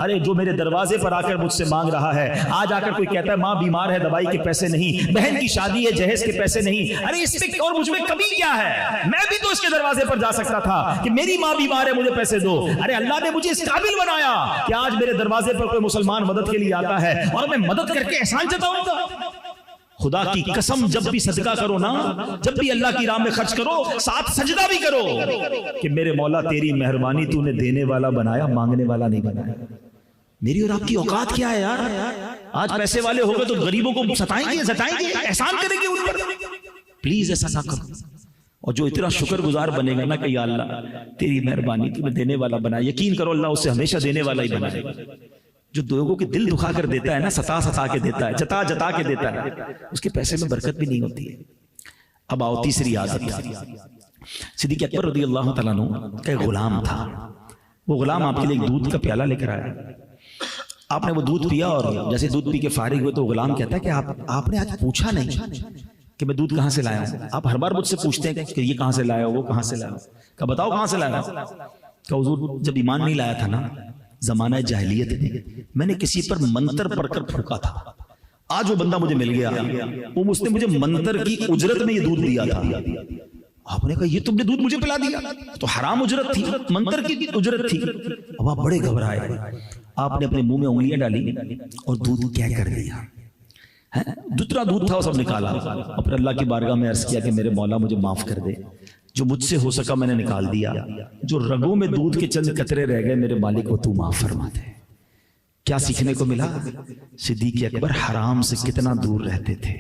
ارے جو میرے دروازے پر آ کر مجھ سے مانگ رہا ہے، آج آ کر کوئی کہتا ہے ماں بیمار ہے دوائی کے پیسے نہیں، بہن کی شادی ہے جہیز کے پیسے نہیں، ارے اس میں اور مجھ میں کمی کیا ہے؟ میں بھی تو اس کے دروازے پر جا سکتا تھا کہ میری ماں بیمار ہے، مجھے پیسے دو۔ ارے اللہ نے مجھے اس قابل بنایا کہ آج میرے دروازے پر کوئی مسلمان مدد کے لیے آتا ہے اور میں مدد کر کے احسان جتاؤں گا۔ خدا کی قسم، جب بھی صدقہ کرو نا، جب بھی اللہ کی راہ میں خرچ کرو، ساتھ سجدہ بھی کرو کہ میرے مولا تیری مہربانی، تو نے دینے والا بنایا، مانگنے والا نہیں بنایا۔ میری اور آپ کی اوقات کیا ہے یار؟ آج پیسے والے ہو گئے تو غریبوں کو ستائیں گے، ستائیں گے، احسان کریں گے ان پر۔ پلیز ایسا نہ کرو۔ اور جو اتنا شکر گزار بنے گا نا کہ یا اللہ تیری مہربانی، تو نے دینے والا بنا، یقین کرو اللہ اسے ہمیشہ دینے والا ہی بنائے گا۔ جو لوگوں کے دل دکھا کر دیتا ہے نا، ستا ستا کے دیتا ہے، جتا جتا کے دیتا ہے، اس کے پیسے میں برکت بھی نہیں ہوتی ہے۔ اب آؤ تیسری عادت، صدیق اکبر رضی اللہ تعالیٰ عنہ کا ایک غلام تھا، وہ غلام آپ کے لیے ایک دودھ کا پیالہ لے کر آیا، آپ نے وہ دودھ پیا اور جیسے دودھ پی کے فارغ ہوئے تو غلام کہتا ہے کہ آپ نے آج پوچھا نہیں کہ میں دودھ کہاں سے لایا ہوں، آپ ہر بار مجھ سے پوچھتے ہیں کہ یہ کہاں سے لایا ہو، وہ کہاں سے لایا ہو، کہ بتاؤ کہاں سے لایا ہو، کہ حضور جب ایمان نہیں لایا تھا نا، زمانہ جاہلیت میں نے کسی پر منتر پڑھ کر پھونکا تھا، آج وہ بندہ مجھے مل گیا، وہ اس نے مجھے منتر کی اجرت میں یہ دودھ دیا تھا۔ آپ نے کہا یہ تم نے دودھ مجھے پلا دیا، تو حرام اجرت تھی، منتر کی اجرت تھی۔ اب آپ بڑے گھبرائے، آپ نے اپنے منہ میں انگلیاں ڈالی اور دودھ کیا کر دیا، جتنا دودھ تھا وہ سب نکالا، اور پھر اللہ کی بارگاہ میں عرض کیا کہ میرے مولا مجھے معاف کر دے، جو مجھ سے ہو سکا میں نے نکال دیا، جو رگوں میں دودھ کے چند قطرے رہ گئے میرے مالک کو تو معاف فرما دے۔ کیا سیکھنے کو ملا؟ صدیق اکبر حرام سے کتنا دور رہتے تھے،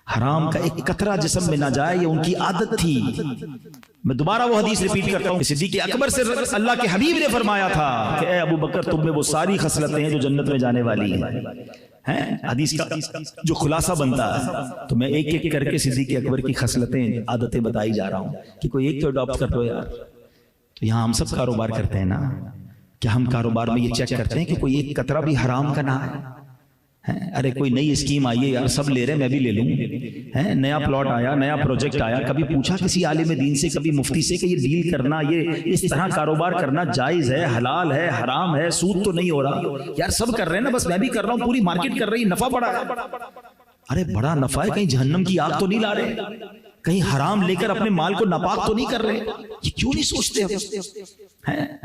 حرام کا ایک قطرہ جسم میں نہ جائے، یہ ان کی عادت تھی۔ میں دوبارہ وہ حدیث ریپیٹ کرتا ہوں، صدیق اکبر سے اللہ کے حبیب نے فرمایا تھا کہ اے ابو بکر تم میں وہ ساری خصلتیں ہیں جو جنت میں جانے والی ہیں۔ حدیث کا جو خلاصہ بنتا ہے، تو میں ایک ایک کر کے صدیق اکبر کی خصلتیں عادتیں بتائی جا رہا ہوں کہ کوئی ایک تو اڈاپٹ کر لو یار۔ تو یہاں ہم سب کاروبار کرتے ہیں نا، کیا ہم کاروبار میں یہ چیک کرتے ہیں کہ کوئی ایک قطرہ بھی حرام کا نہ ہے؟ ارے کوئی نئی اسکیم آئی ہے یار، سب لے رہے ہیں میں بھی لے لوں، نیا پلاٹ آیا، نیا پروجیکٹ آیا، کبھی پوچھا کسی عالم دین سے، کبھی مفتی سے کہ یہ ڈیل کرنا، یہ اس طرح کاروبار کرنا جائز ہے، حلال ہے، حرام ہے، سود تو نہیں ہو رہا؟ یار سب کر رہے ہیں نا، بس میں بھی کر رہا ہوں، پوری مارکیٹ کر رہی ہے، نفع بڑا ہے۔ ارے بڑا نفع ہے، کہیں جہنم کی آگ تو نہیں لا رہے، کہیں حرام لے کر اپنے مال کو ناپاک تو نہیں کر رہے، یہ کیوں نہیں سوچتے ہیں؟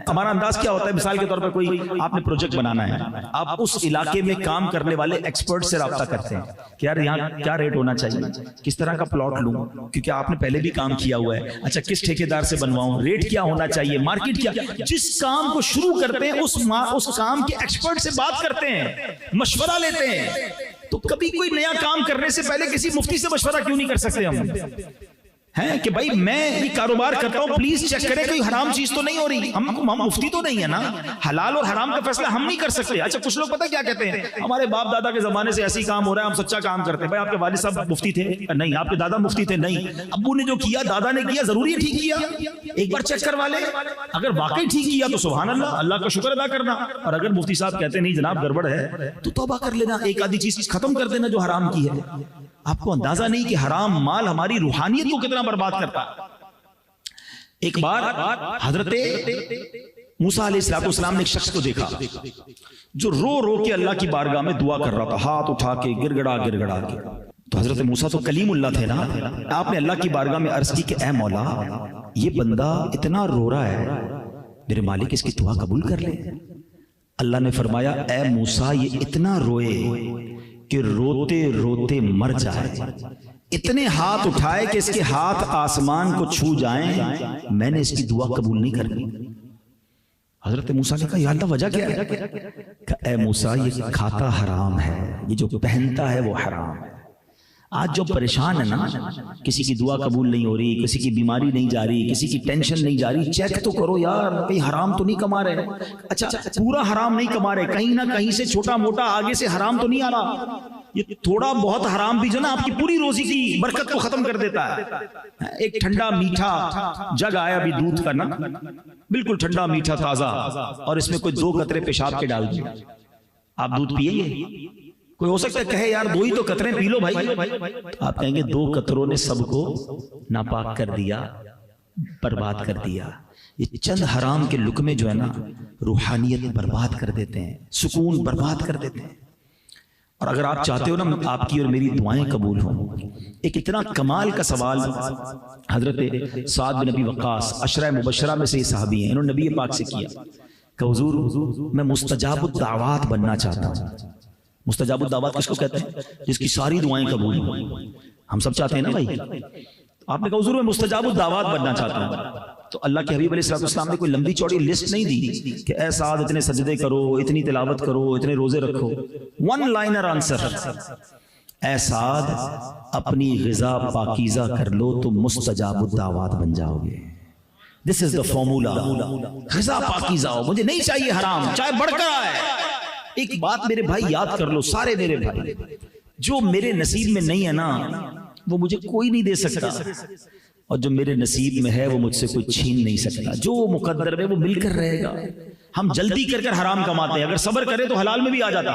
ہمارا انداز کیا ہوتا ہے، مثال کے طور پر کوئی آپ نے پروجیکٹ بنانا ہے، آپ اس علاقے میں کام کرنے والے ایکسپرٹ سے رابطہ کرتے ہیں کہ یار یہاں کیا ریٹ ہونا چاہیے، کس طرح کا پلاٹ لوں، کیونکہ آپ نے پہلے بھی کام کیا ہوا ہے، اچھا کس ٹھیکیدار سے بنواؤں، ریٹ کیا ہونا چاہیے، مارکیٹ کیا۔ جس کام کو شروع کرتے ہیں اس کام کے ایکسپرٹ سے بات کرتے ہیں، مشورہ لیتے ہیں۔ تو کبھی کوئی نیا کام کرنے سے پہلے کسی مفتی سے مشورہ کیوں نہیں کر سکتے ہم؟ ہیں کہ بھائی میں یہ کاروبار کرتا ہوں، پلیز چیک کریں کوئی حرام چیز تو نہیں ہو رہی، ہم مفتی تو نہیں ہے نا، حلال اور حرام کا فیصلہ ہم نہیں کر سکتے۔ اچھا کچھ لوگ پتہ کیا کہتے ہیں، ہمارے باپ دادا کے زمانے سے ایسی کام ہو رہا ہے، ہم سچا کام کرتے ہیں۔ بھائی آپ کے والد صاحب مفتی تھے؟ نہیں۔ آپ کے دادا مفتی تھے؟ نہیں۔ ابو نے جو کیا، دادا نے کیا، ضروری ہے ٹھیک کیا؟ ایک بار چیک کروا لے، اگر واقعی ٹھیک کیا تو سبحان اللہ، اللہ کا شکر ادا کرنا، اور اگر مفتی صاحب کہتے نہیں جناب گڑبڑ ہے تو توبہ کر لینا، ایک آدھی چیز ختم کر دینا جو حرام کی ہے۔ آپ کو اندازہ نہیں کہ حرام مال ہماری روحانیت کو کتنا برباد کرتا ہے۔ ایک بار حضرت موسیٰ علیہ السلام نے ایک شخص کو دیکھا جو رو رو کے اللہ کی بارگاہ میں دعا کر رہا تھا، ہاتھ اٹھا کے گر گڑا کے۔ تو حضرت موسیٰ تو کلیم اللہ تھے نا، آپ نے اللہ کی بارگاہ میں عرض کی کہ اے مولا یہ بندہ اتنا رو رہا ہے، میرے مالک اس کی دعا قبول کر لے۔ اللہ نے فرمایا اے موسیٰ یہ اتنا روئے کہ روتے روتے مر جائے، اتنے ہاتھ اٹھائے کہ اس کے ہاتھ آسمان کو چھو جائیں، میں نے اس کی دعا قبول نہیں کرنی۔ حضرت موسیٰ نے کہا یا اللہ وجہ کیا ہے؟ کہ اے موسیٰ یہ کھاتا حرام ہے، یہ جو پہنتا ہے وہ حرام ہے۔ آج جو پریشان ہے نا، کسی کی دعا قبول نہیں ہو رہی، کسی کی بیماری نہیں جا رہی، کسی کی ٹینشن نہیں جا رہی، چیک تو کرو یار کہیں حرام تو نہیں کما رہے۔ اچھا پورا حرام نہیں کما رہے، کہیں نہ کہیں سے چھوٹا موٹا آگے سے حرام تو نہیں آ رہا۔ یہ تھوڑا بہت حرام بھی جو نا آپ کی پوری روزی کی برکت کو ختم کر دیتا ہے۔ ایک ٹھنڈا میٹھا جگ آیا بھی دودھ کا نا، بالکل ٹھنڈا میٹھا تازہ، اور اس میں کوئی 2 قطرے پیشاب کے ڈال دیں، آپ دودھ پیئیں گے؟ کوئی ہو سکتا ہے کہے یار 2 ہی تو قطرے پی لو بھائی، آپ کہیں گے 2 قطروں نے سب کو ناپاک کر دیا، برباد کر دیا۔ یہ چند حرام کے لقمے جو ہے نا روحانیت برباد کر دیتے ہیں، سکون برباد کر دیتے ہیں۔ اور اگر آپ چاہتے ہو نا آپ کی اور میری دعائیں قبول ہوں، ایک اتنا کمال کا سوال حضرت سعد بن ابی وقاص عشرہ مبشرہ میں سے یہ صحابی ہیں، انہوں نے نبی پاک سے کیا کہ حضور میں مستجاب الدعوات بننا چاہتا ہوں۔ مستجاب الدعوات کس کو کہتے ہیں؟ جس کی ساری دعائیں قبول ہوں۔ ہم سب چاہتے ہیں نا بھائی۔ آپ نے کہا حضور میں مستجاب الدعوات بننا چاہتا ہوں، تو اللہ کے حبیب علیہ السلام نے کوئی لمبی چوڑی لسٹ نہیں دی کہ اے سعد اتنے سجدے کرو، اتنی تلاوت کرو، اتنے روزے رکھو۔ 1 لائنر آنسر، اے سعد اپنی غذا پاکیزہ کر لو تو مستجاب الدعوات بن جاؤ گے۔ دس از دا فارمولا، غذا پاکیزہ ہو، مجھے نہیں چاہیے حرام چاہے بڑھ کر آئے، ایک بات میرے بھائی یاد کر لو، سارے میرے بھائی، جو میرے نصیب میں نہیں ہے نا وہ مجھے کوئی نہیں دے سکتا، اور جو میرے نصیب میں ہے وہ مجھ سے کوئی چھین نہیں سکتا۔ جو مقدر میں وہ مل کر رہے گا۔ ہم جلدی کر کر حرام کماتے ہیں، اگر صبر کرے تو حلال میں بھی آ جاتا،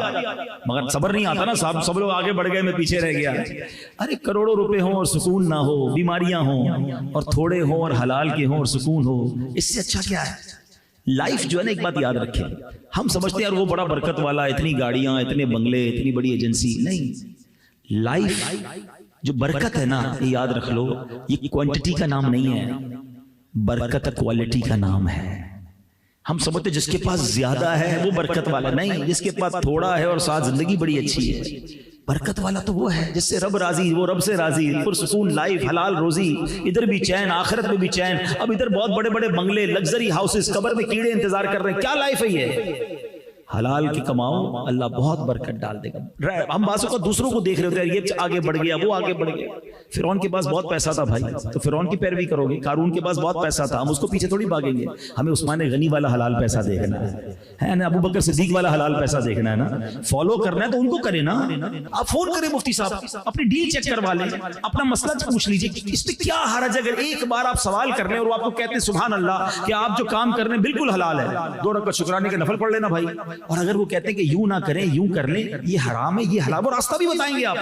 مگر صبر نہیں آتا نا صاحب، سب لوگ آگے بڑھ گئے، میں پیچھے رہ گیا۔ ارے کروڑوں روپے ہوں اور سکون نہ ہو، بیماریاں ہوں اور تھوڑے ہوں اور حلال کے ہوں اور سکون ہو، اس سے اچھا کیا ہے؟ لائف جو ہے نا، ایک بات یاد رکھیں، ہم سمجھتے ہیں یار وہ بڑا برکت والا، اتنی گاڑیاں، اتنے بنگلے، اتنی بڑی ایجنسی، نہیں۔ لائف جو برکت ہے نا، یہ یاد رکھ لو، یہ کوانٹٹی کا نام نہیں ہے، برکت کوالٹی کا نام ہے۔ ہم سمجھتے جس کے پاس زیادہ ہے وہ برکت والا، نہیں، جس کے پاس تھوڑا ہے اور ساتھ زندگی بڑی اچھی ہے، برکت والا تو وہ ہے جس سے رب راضی، وہ رب سے راضی، پرسکون لائف، حلال روزی، ادھر بھی چین، آخرت میں بھی چین۔ اب ادھر بہت بڑے بڑے بنگلے، لگژری ہاؤسز، قبر میں کیڑے انتظار کر رہے ہیں، کیا لائف ہے یہ؟ حلال کی کماؤ، اللہ بہت برکت ڈال دے گا۔ ہم بعض اوقات دوسروں کو دیکھ رہے ہوتے ہیں، یہ آگے بڑھ گیا، وہ آگے بڑھ گیا۔ فرعون کے پاس بہت پیسہ تھا بھائی، تو فرعون کی پیروی کرو گے۔ قارون کے پاس بہت پیسہ تھا، ہم اس کو پیچھے تھوڑی بھاگیں گے، ہمیں عثمان غنی والا حلال پیسہ دیکھنا ہے نا، ابو بکر صدیق والا حلال پیسہ دیکھنا ہے نا، فالو کرنا ہے تو ان کو کرے نا۔ آپ فون کریں مفتی صاحب، اپنی ڈیل چیک کروا لیں، اپنا مسئلہ پوچھ لیجئے، اس میں کیا حرج ہے اگر ایک بار آپ سوال کر لیں اور وہ آپ کو کہتے ہیں سبحان اللہ کہ آپ جو کام کر رہے ہیں بالکل حلال ہے، 2 رکعت شکرانے کے نفل پڑھ لینا بھائی۔ اور اگر وہ کہتے ہیں کہ یوں نہ کریں، یوں کر لیں، یہ حرام ہے، یہ حلال، وہ راستہ بھی بتائیں گے آپ،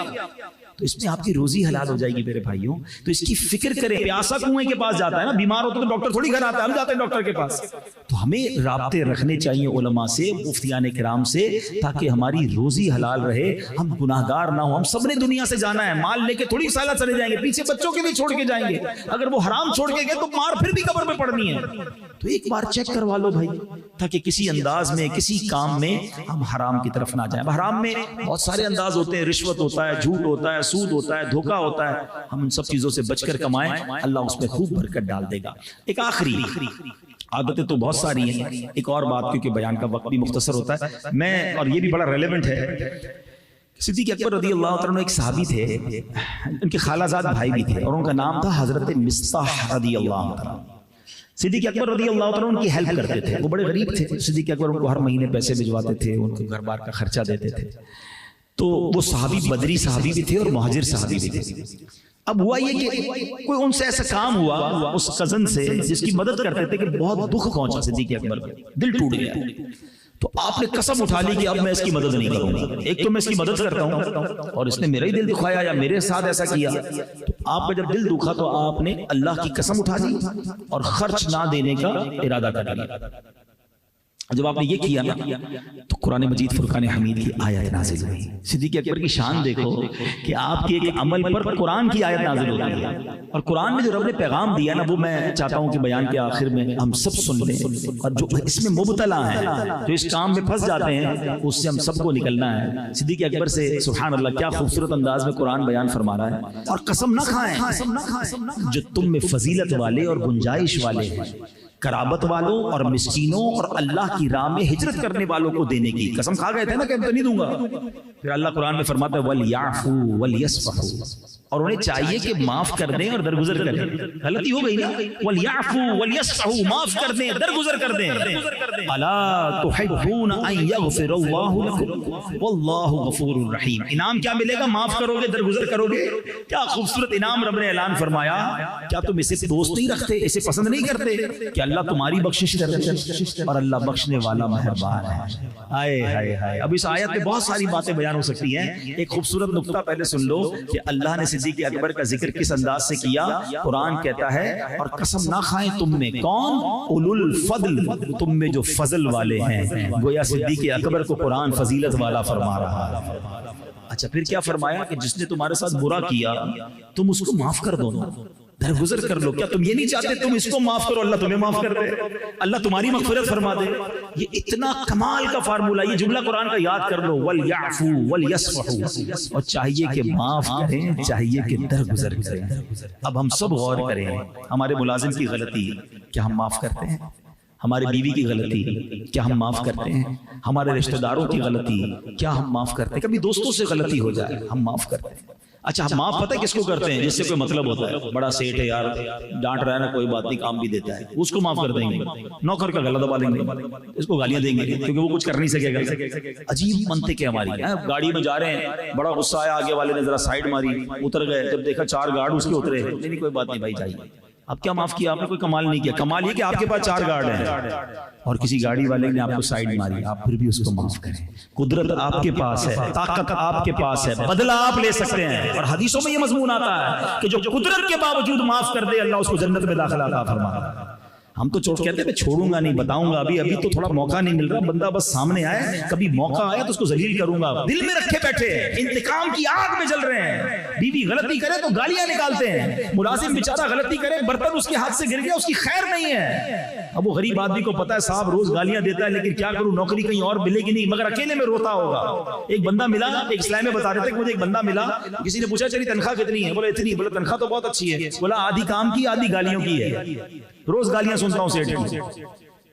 تو اس میں آپ کی روزی حلال ہو جائے گی میرے بھائیوں۔ تو اس کی فکر کریں۔ پیاسا کنویں کے پاس جاتا ہے نا، بیمار ہوتا ہے تو ڈاکٹر تھوڑی گھر آتا ہے، ہم جاتے ہیں ڈاکٹر کے پاس۔ تو ہمیں رابطے رکھنے چاہیے علماء سے، مفتیان کرام سے، تاکہ ہماری روزی حلال رہے، ہم گناہگار نہ ہوں۔ ہم سب نے دنیا سے جانا ہے، مال لے کے تھوڑی سالہ چلے جائیں گے، پیچھے بچوں کے بھی چھوڑ کے جائیں گے۔ اگر وہ حرام چھوڑ کے گئے تو مار پھر بھی قبر میں پڑنی ہے۔ تو ایک بار چیک کروا لو بھائی، تاکہ کسی انداز میں، کسی کام میں ہم حرام کی طرف نہ جائیں۔ حرام میں بہت سارے انداز ہوتے ہیں، رشوت ہوتا ہے، جھوٹ ہوتا ہے، سود ہوتا ہے، دھوکہ ہوتا ہے۔ ہم ان سب چیزوں سے بچ کر کمائیں، اللہ اس میں خوب برکت ڈال دے گا۔ ایک آخری، عادتیں تو بہت ساری ہیں، ایک اور بات، کیونکہ بیان کا وقت بھی مختصر ہوتا ہے، میں، اور یہ بھی بڑا ریلیونٹ ہے۔ صدیق اکبر رضی اللہ عنہ ایک صحابی تھے، ان کے خالہ زاد بھائی بھی تھے، اور ان کا نام تھا حضرت مصطح رضی اللہ عنہ۔ صدیق اکبر رضی اللہ عنہ ان کی ہیلپ کرتے تھے، وہ بڑے غریب تھے، صدیق اکبر ان کو ہر مہینے پیسے بھجواتے تھے، ان کو گھر بار کا خرچہ دیتے تھے۔ تو وہ صحابی بدری صحابی بھی تھے اور مہاجر صحابی بھی تھے۔ اب ہوا یہ کہ کوئی ان سے ایسا کام ہوا اس کزن سے جس کی مدد کرتے تھے کہ بہت دکھ پہنچا صدیق اکبر کو، دل ٹوٹ گیا۔ تو آپ نے قسم اٹھا لی کہ اب میں اس کی مدد نہیں کروں گا، ایک تو میں اس کی مدد کرتا ہوں اور اس نے میرا ہی دل دکھایا یا میرے ساتھ ایسا کیا۔ تو آپ کا جب دل دکھا تو آپ نے اللہ کی قسم اٹھا لی اور خرچ نہ دینے کا ارادہ کر لیا۔ جب آپ نے یہ کیا نا تو قرآن مجید فرقان حمید کی آیت نازل ہوئی۔ صدیق اکبر کی شان دیکھو کہ آپ کے ایک عمل پر قرآن کی آیت نازل ہوتی ہے، اور قرآن میں جو رب نے پیغام دیا نا وہ میں چاہتا ہوں کہ بیان کے آخر میں ہم سب سن لیں، اور جو اس میں مبتلا ہیں، جو اس کام میں پھنس جاتے ہیں، اس سے ہم سب کو نکلنا ہے۔ صدیق اکبر سے سبحان اللہ کیا خوبصورت انداز میں قرآن بیان فرما رہا ہے۔ اور قسم نہ کھائیں جو تم میں فضیلت والے اور گنجائش والے ہیں، قرابت والوں اور مسکینوں اور اللہ کی راہ میں ہجرت کرنے والوں کو دینے کی قسم کھا گئے تھے نا کہ میں تو نہیں دوں گا۔ پھر اللہ قرآن میں فرماتا ہے وَلْيَعْفُوا وَلْيَصْفَحُوا، اور انہیں چاہیے کہ معاف کر دیں اور درگزر کریں۔ غلطی ہو گئی نا، وَلْيَعْفُوا وَلْيَصْفَحُوا، معاف کر دیں، درگزر کر دیں۔ أَلَا تُحِبُّونَ أَن يَغْفِرَ اللَّهُ لَكُمْ وَاللَّهُ غَفُورٌ رَحِيمٌ۔ انعام کیا ملے گا؟ معاف کرو گے، درگزر کرو گے۔ کیا خوبصورت انعام رب نے اعلان فرمایا۔ کیا تم اسے دوست نہیں رکھتے، اسے پسند نہیں کرتے کہ اللہ تمہاری بخشش کرے، اور اللہ بخشنے والا مہربان ہے۔ آئے ہائے ہائے، اب اس آیت میں بہت ساری باتیں بیان ہو سکتی ہیں۔ ایک خوبصورت نقطہ پہلے سن لو کہ اللہ نے صدیق اکبر کا ذکر کس انداز سے کیا۔ قرآن کہتا ہے اور قسم نہ کھائیں تم میں کون؟ اولو الفضل، تم میں جو فضل والے ہیں۔ گویا صدیق اکبر کو قرآن فضیلت والا فرما رہا ہے۔ اچھا پھر کیا فرمایا کہ جس نے تمہارے ساتھ برا کیا تم اس کو معاف کر دو نا، درگزر کر لو۔ کیا تم یہ نہیں چاہتے تم اس کو معاف کرو، اللہ تمہیں معاف کر دے، اللہ تمہاری مغفرت فرما دے؟ یہ اتنا کمال کا فارمولہ، یہ جملہ قرآن کا یاد کر لو، وَلْيَعْفُوا وَلْيَصْفَحُوا، اور چاہیے کہ معاف کریں، چاہیے کہ درگزر کریں۔ اب ہم سب غور کریں، ہمارے ملازم کی غلطی کیا ہم معاف کرتے ہیں؟ ہمارے بیوی کی غلطی کیا ہم معاف کرتے ہیں؟ ہمارے رشتہ داروں کی غلطی کیا ہم معاف کرتے ہیں؟ کبھی دوستوں سے غلطی ہو جائے ہم معاف کرتے ہیں۔ اچھا معاف پتہ ہے کس کو کرتے ہیں؟ جس سے کوئی مطلب ہوتا ہے، بڑا سیٹ ہے یار، ڈانٹ رہا ہے نا، کوئی بات نہیں، کام بھی دیتا ہے، اس کو معاف کر دیں گے۔ نوکر کا گلا دبا لیں گے، اس کو گالیاں دیں گے کیونکہ وہ کچھ کر نہیں سکے گا۔ عجیب منطق ہے ہماری۔ گاڑی میں جا رہے ہیں، بڑا غصہ آیا، آگے والے نے ذرا سائیڈ ماری، اتر گئے، جب دیکھا 4 گارڈ اس کے اترے، نہیں کوئی بات نہیں بھائی جائیے۔ اب کیا معاف کیا آپ نے؟ کوئی کمال نہیں کیا، کمال یہ کہ آپ کے پاس 4 گارڈ ہیں اور کسی گاڑی والے نے آپ کو سائیڈ ماری، آپ پھر بھی اس کو معاف کریں۔ قدرت آپ کے پاس ہے، طاقت آپ کے پاس ہے، بدلہ آپ لے سکتے ہیں۔ اور حدیثوں میں یہ مضمون آتا ہے کہ جو قدرت کے باوجود معاف کر دے، اللہ اس کو جنت میں داخلہ عطا فرماتا ہے۔ ہم تو چوٹ کہتے ہیں میں چھوڑوں گا نہیں، بتاؤں گا، ابھی تو تھوڑا موقع نہیں مل رہا، بندہ بس سامنے آئے، کبھی موقع آیا تو اس کو ذلیل کروں گا۔ دل میں رکھے بیٹھے انتقام کی آگ میں جل رہے ہیں، بیوی غلطی کرے تو گالیاں نکالتے ہیں، ملازم بیچارہ غلطی کرے، برتن اس کے ہاتھ سے گر گیا، اس کی خیر نہیں ہے۔ اب وہ غریب آدمی کو پتا ہے صاحب روز گالیاں دیتا ہے، لیکن کیا کروں، نوکری کہیں اور ملے گی نہیں، مگر اکیلے میں روتا ہوگا۔ ایک بندہ ملا، ایک اسلام میں بتا دیتے کہ مجھے ایک بندہ ملا، کسی نے پوچھا چلی تنخواہ کتنی ہے؟ بولا اتنی۔ بولا تنخواہ تو بہت اچھی ہے۔ بولا آدھی کام کی آدھی گالیوں کی ہے، روز گالیاں سنتا ہوں سیٹ کی۔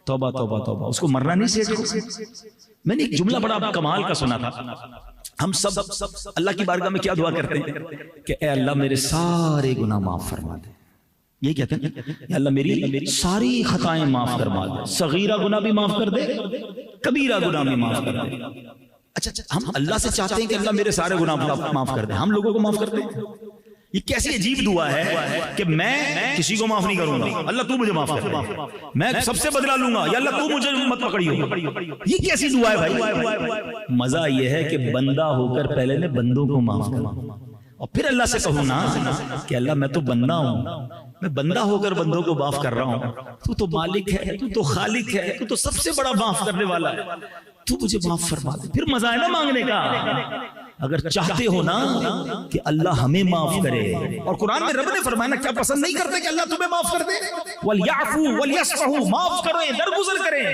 توبہ توبہ توبہ، اس کو مرنا نہیں سیٹ کو۔ میں نے ایک جملہ بڑا کمال کا سنا تھا، ہم سب اللہ کی بارگاہ میں کیا دعا کرتے ہیں کہ اے اللہ میرے سارے گناہ معاف فرما دے۔ یہ کہتے ہیں یا اللہ میری ساری خطائیں معاف فرما دے، صغیرہ گناہ بھی معاف کر دے، کبیرہ گناہ بھی معاف کر دے۔ اچھا ہم اللہ سے چاہتے ہیں کہ اللہ میرے سارے گناہ معاف کر دے، ہم لوگوں کو معاف کر دے۔ یہ کیسی عجیب دعا ہے کہ میں کسی کو معاف نہیں کروں گا، اللہ تو مجھے معاف کر دے، میں سب سے بدلہ لوں گا، یا اللہ تو مجھے مت پکڑیو۔ یہ کیسی دعا ہے بھائی؟ مزہ یہ ہے کہ بندہ ہو کر پہلے میں بندوں کو معاف کروں اور پھر اللہ سے کہوں نا کہ اللہ میں تو بندہ ہوں، میں بندہ ہو کر بندوں کو معاف کر رہا ہوں، تو مالک ہے، تو خالق ہے، تو سب سے بڑا معاف کرنے والا ہے، تو مجھے معاف فرما دے۔ پھر مزہ ہے نا مانگنے کا۔ اگر چاہتے ہو نا کہ اللہ ہمیں معاف کرے، اور قرآن میں رب نے فرمایا نا، کیا پسند نہیں کرتے کہ اللہ تمہیں معاف کر دے؟ وَلْيَعْفُوا وَلْيَصْفَحُوا، معاف کریں، درگزر کریں۔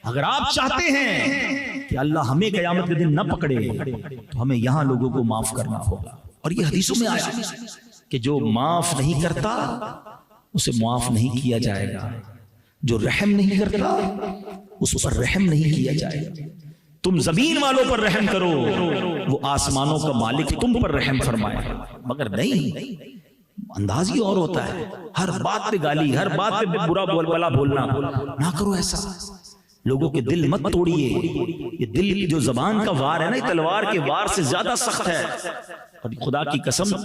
اگر آپ چاہتے ہیں کہ اللہ ہمیں قیامت کے دن نہ پکڑے تو ہمیں یہاں لوگوں کو معاف کرنا ہوگا۔ اور یہ حدیثوں میں آیا کہ جو معاف نہیں کرتا اسے معاف نہیں کیا جائے گا، جو رحم نہیں کرتا اس پر رحم نہیں کیا جائے گا۔ تم زمین والوں پر رحم کرو، وہ آسمانوں کا مالک تم پر رحم فرمائے، مگر نہیں، انداز ہی اور ہوتا ہے، ہر بات پہ گالی، ہر بات پہ برا بلا بولنا، نہ کرو ایسا۔ لوگوں کے دل مت توڑیے، یہ دل جو زبان کا وار ہے نا، یہ تلوار کے وار سے زیادہ سخت ہے، اور خدا کی قسم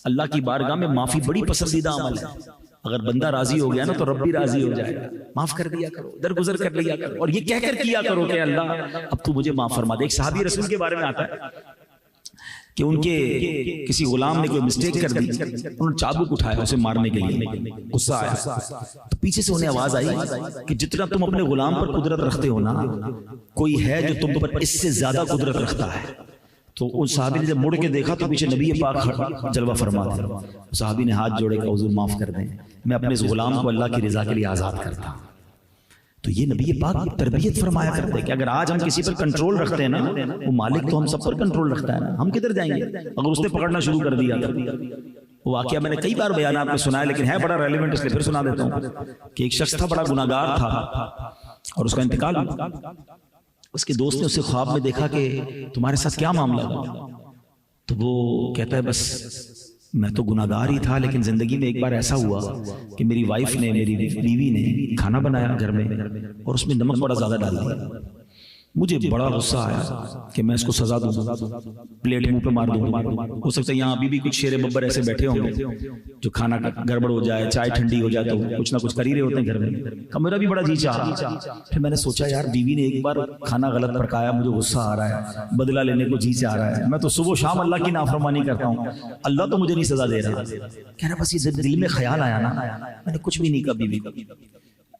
اللہ کی بارگاہ میں معافی بڑی پسندیدہ عمل ہے۔ اگر بندہ راضی ہو گیا نا تو رب بھی راضی ہو جائے گا۔ معاف کر دیا کرو، درگزر کر لیا کرو، اور یہ کہہ کر کیا کرو کہ اللہ اب تو مجھے معاف فرما دے۔ ایک صحابی رسول کے بارے میں آتا ہے کہ ان کے کسی غلام نے کوئی مسٹیک کر دی، انہوں نے چابک اٹھایا اسے مارنے کے لیے، غصہ آیا تو پیچھے سے انہیں آواز آئی کہ جتنا تم اپنے غلام پر قدرت رکھتے ہو نا، کوئی ہے جو تم پر اس سے زیادہ قدرت رکھتا ہے۔ تو اس صحابی نے جب مڑ کے دیکھا تو پیچھے نبی پاک جلوہ فرما تھے۔ صحابی نے ہاتھ جوڑے کہ حضور معاف کر دیں، میں اپنے اس غلام کو اللہ کی رضا کے لیے آزاد کرتا ہوں۔ تو یہ نبی پاک کی تربیت فرمایا کرتے کہ اگر آج ہم کسی پر کنٹرول رکھتے ہیں نا، وہ مالک تو ہم سب پر کنٹرول رکھتا ہے نا، ہم کدھر جائیں گے اگر اس نے پکڑنا شروع کر دیا۔ وہ واقعہ میں نے کئی بار بیانات میں سنا ہے، لیکن ہے بڑا ریلیونٹ، اس لیے پھر سنا دیتا ہوں کہ ایک شخص تھا بڑا گناہگار تھا اور اس کا انتقال ہوا۔ اس کے دوست نے اسے خواب میں دیکھا کہ تمہارے ساتھ کیا معاملہ ہوا؟ تو وہ کہتا ہے بس میں تو گناہگار ہی تھا، لیکن زندگی میں ایک بار ایسا ہوا کہ میری وائف نے، میری بیوی نے کھانا بنایا گھر میں اور اس میں نمک بڑا زیادہ ڈال دیا۔ مجھے بڑا غصہ آیا کہ میں اس کو سزا دوں، پلیٹ منہ پہ مار دوں۔ ہو سکتا ہے یہاں ابھی بھی کچھ شیر ببر ایسے بیٹھے ہوں گے جو کھانا گڑبڑ ہو جائے، چائے ٹھنڈی ہو جائے تو کچھ نہ کچھ کر ہی رہے ہوتے ہیں گھر میں۔ میرا بھی بڑا جی چاہا، پھر میں نے سوچا یار بیوی نے ایک بار کھانا غلط پکایا، مجھے غصہ آ رہا ہے، بدلہ لینے کو جی چاہ رہا ہے، میں تو صبح و شام اللہ کی نافرمانی کرتا ہوں، اللہ تو مجھے نہیں سزا دے رہا۔ کہہ رہا بس یہ دل میں خیال آیا نا، میں نے کچھ بھی نہیں کہا بیوی کو۔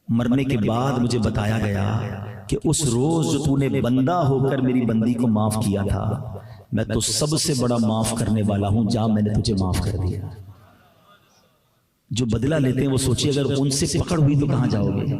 مرنے کے بعد مجھے بتایا گیا کہ اس روز جو تو نے بندہ ہو کر میری بندی کو معاف کیا تھا، میں تو سب سے بڑا معاف کرنے والا ہوں، جہاں میں نے تجھے معاف کر دیا۔ جو بدلہ لیتے ہیں وہ سوچیے اگر ان سے پکڑ ہوئی تو کہاں جاؤ گے؟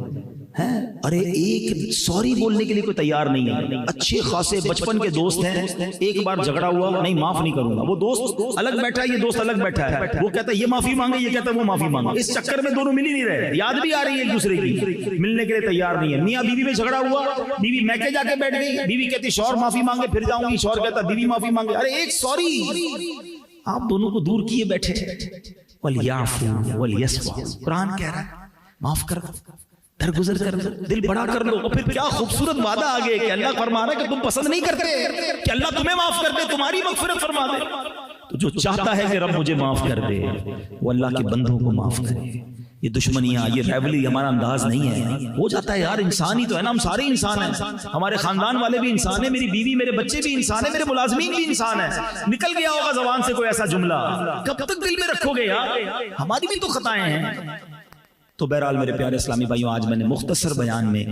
ارے ایک سوری بولنے کے لیے کوئی تیار نہیں ہے۔ اچھے خاصے بچپن کے دوست ہیں، ایک بار جھگڑا ہوا نہیں معاف نہیں کروں گا، وہ دوست الگ بیٹھا ہے، یہ دوست الگ بیٹھا ہے، وہ کہتا ہے یہ معافی مانگے، یہ کہتا ہے وہ معافی مانگے، اس چکر میں دونوں مل ہی نہیں رہے، یاد بھی آ رہی ہے ایک دوسرے کی، ملنے کے لیے تیار نہیں ہے۔ میاں بیوی میں جھگڑا ہوا، بیوی میکے جا کے بیٹھ گئی، بیوی کہتی شوہر معافی مانگے، پھر جاؤں گی، شوہر کہتا بیوی معافی مانگے، ارے ایک سوری آپ دونوں کو دور کیے بیٹھے. وَلْيَعْفُوا وَلْيَصْفَحُوا، قرآن کہہ رہا ہے معاف کر دو، درگزر کر دو، دل بڑا کر لو. اور پھر کیا خوبصورت وعدہ آگے کہ اللہ فرما رہا ہے کہ تم پسند نہیں کرتے کہ اللہ تمہیں معاف کر دے، تمہاری مغفرت فرما دے. تو جو چاہتا ہے کہ رب مجھے معاف کر دے وہ اللہ کے بندوں کو معاف کرے. یہ دشمنیاں، یہ ریولی ہمارا انداز نہیں ہے. ہو جاتا ہے یار، انسان ہی تو ہے نا، ہم سارے انسان ہیں، ہمارے خاندان والے بھی انسان ہیں، میری بیوی میرے بچے بھی انسان ہیں، میرے ملازمین بھی انسان ہیں. نکل گیا ہوگا زبان سے کوئی ایسا جملہ، کب تک دل میں رکھو گے یار؟ ہماری بھی تو خطائیں ہیں. تو بہرحال میرے پیارے اسلامی بھائیوں، آج میں نے مختصر بیان میں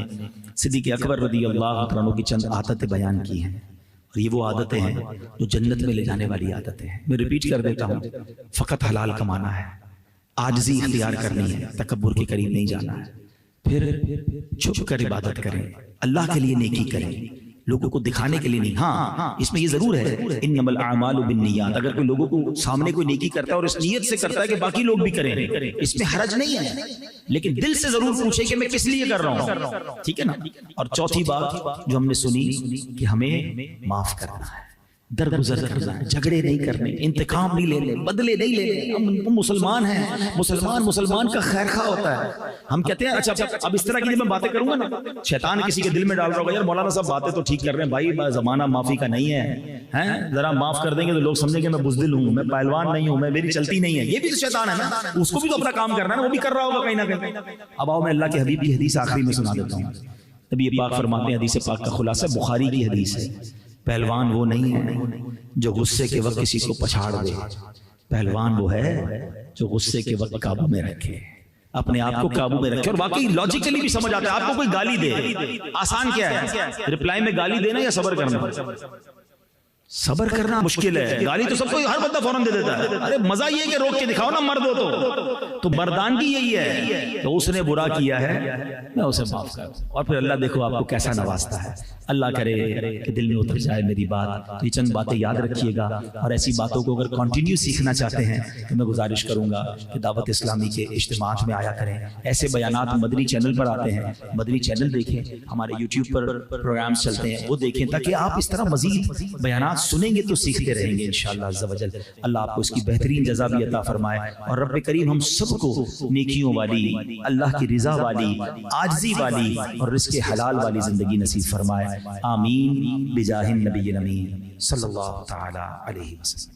صدیق اکبر رضی اللہ عنہ کی چند عادتیں بیان کی ہیں، اور یہ وہ عادتیں ہیں جو جنت میں لے جانے والی عادتیں ہیں. میں ریپیٹ کر دیتا ہوں، فقط حلال کمانا ہے، عاجزی اختیار کرنی ہے، تکبر کے قریب نہیں جانا ہے، پھر چھپ کر عبادت کریں، اللہ کے لیے نیکی کریں، لوگوں کو دکھانے کے لیے نہیں. ہاں اس میں یہ ضرور ہے انما الاعمال بالنیات، اگر کوئی لوگوں کو سامنے کوئی نیکی کرتا ہے اور اس نیت سے کرتا ہے کہ باقی لوگ بھی کریں، اس میں حرج نہیں ہے، لیکن دل سے ضرور پوچھے کہ میں کس لیے کر رہا ہوں. ٹھیک ہے نا. اور چوتھی بات جو ہم نے سنی کہ ہمیں معاف کرنا ہے، درگزر کرنا ہے، جھگڑے نہیں کرنے، انتقام نہیں لینے، بدلے نہیں لینے. ہم مسلمان ہیں، مسلمان کا خیر خواہ ہوتا ہے. ہم کہتے ہیں اچھا اب اس طرح کی جب میں باتیں کروں گا نا، شیطان کسی کے دل میں ڈال رہا ہوگا یار مولانا صاحب باتیں تو ٹھیک کر رہے ہیں بھائی، زمانہ معافی کا نہیں ہے، ذرا معاف کر دیں گے تو لوگ سمجھیں گے میں بزدل ہوں، میں پہلوان نہیں ہوں، میں میری چلتی نہیں ہے. یہ بھی تو شیطان ہے نا، اس کو بھی تو اپنا کام کرنا ہے نا، وہ بھی کر رہا ہوگا کہیں نہ کہیں. اب آؤ میں اللہ کے حبیب کی حدیث آخری میں سنا دیتا ہوں. نبی پاک فرماتے ہیں، حدیث پاک کا خلاصہ بخاری کی حدیث ہے، پہلوان وہ نہیں ہے جو غصے کے وقت کسی کو پچھاڑ دے، پہلوان وہ ہے جو غصے کے وقت قابو میں رکھے، اپنے آپ کو قابو میں رکھے. اور واقعی لاجیکلی بھی سمجھ آتا ہے. آپ کو کوئی گالی دے، آسان کیا ہے؟ رپلائی میں گالی دینا یا صبر کرنا؟ صبر کرنا مشکل ہے. گالی تو سب کو ہر بندہ فوراً دے دیتا ہے. ارے مزہ یہ ہے کہ روک کے دکھاؤ نا، مرد ہو تو مردانگی یہی ہے. تو اس نے برا کیا ہے، میں اسے معاف کروں. اور پھر اللہ دیکھو آپ کو کیسا نوازتا ہے. اللہ کرے کہ دل میں اتر جائے میری بات. تو یہ چند باتیں یاد رکھیے گا، اور ایسی باتوں کو اگر کنٹینیو سیکھنا چاہتے ہیں تو میں گزارش کروں گا کہ دعوت اسلامی کے اجتماعات میں آیا کریں. ایسے بیانات مدنی چینل پر آتے ہیں، مدنی چینل دیکھیں، ہمارے یوٹیوب پر پروگرامز چلتے ہیں وہ دیکھیں، تاکہ آپ اس طرح مزید بیانات سنیں گے تو سیکھتے رہیں گے انشاءاللہ عز و جل. اللہ آپ کو اس کی بہترین جزا بھی عطا فرمائے، اور رب کریم ہم سب کو نیکیوں والی، اللہ کی رضا والی، عاجزی والی اور رزق حلال والی زندگی نصیب فرمائے. آمین بجاہ النبی الامین صلی اللہ تعالی علیہ وسلم.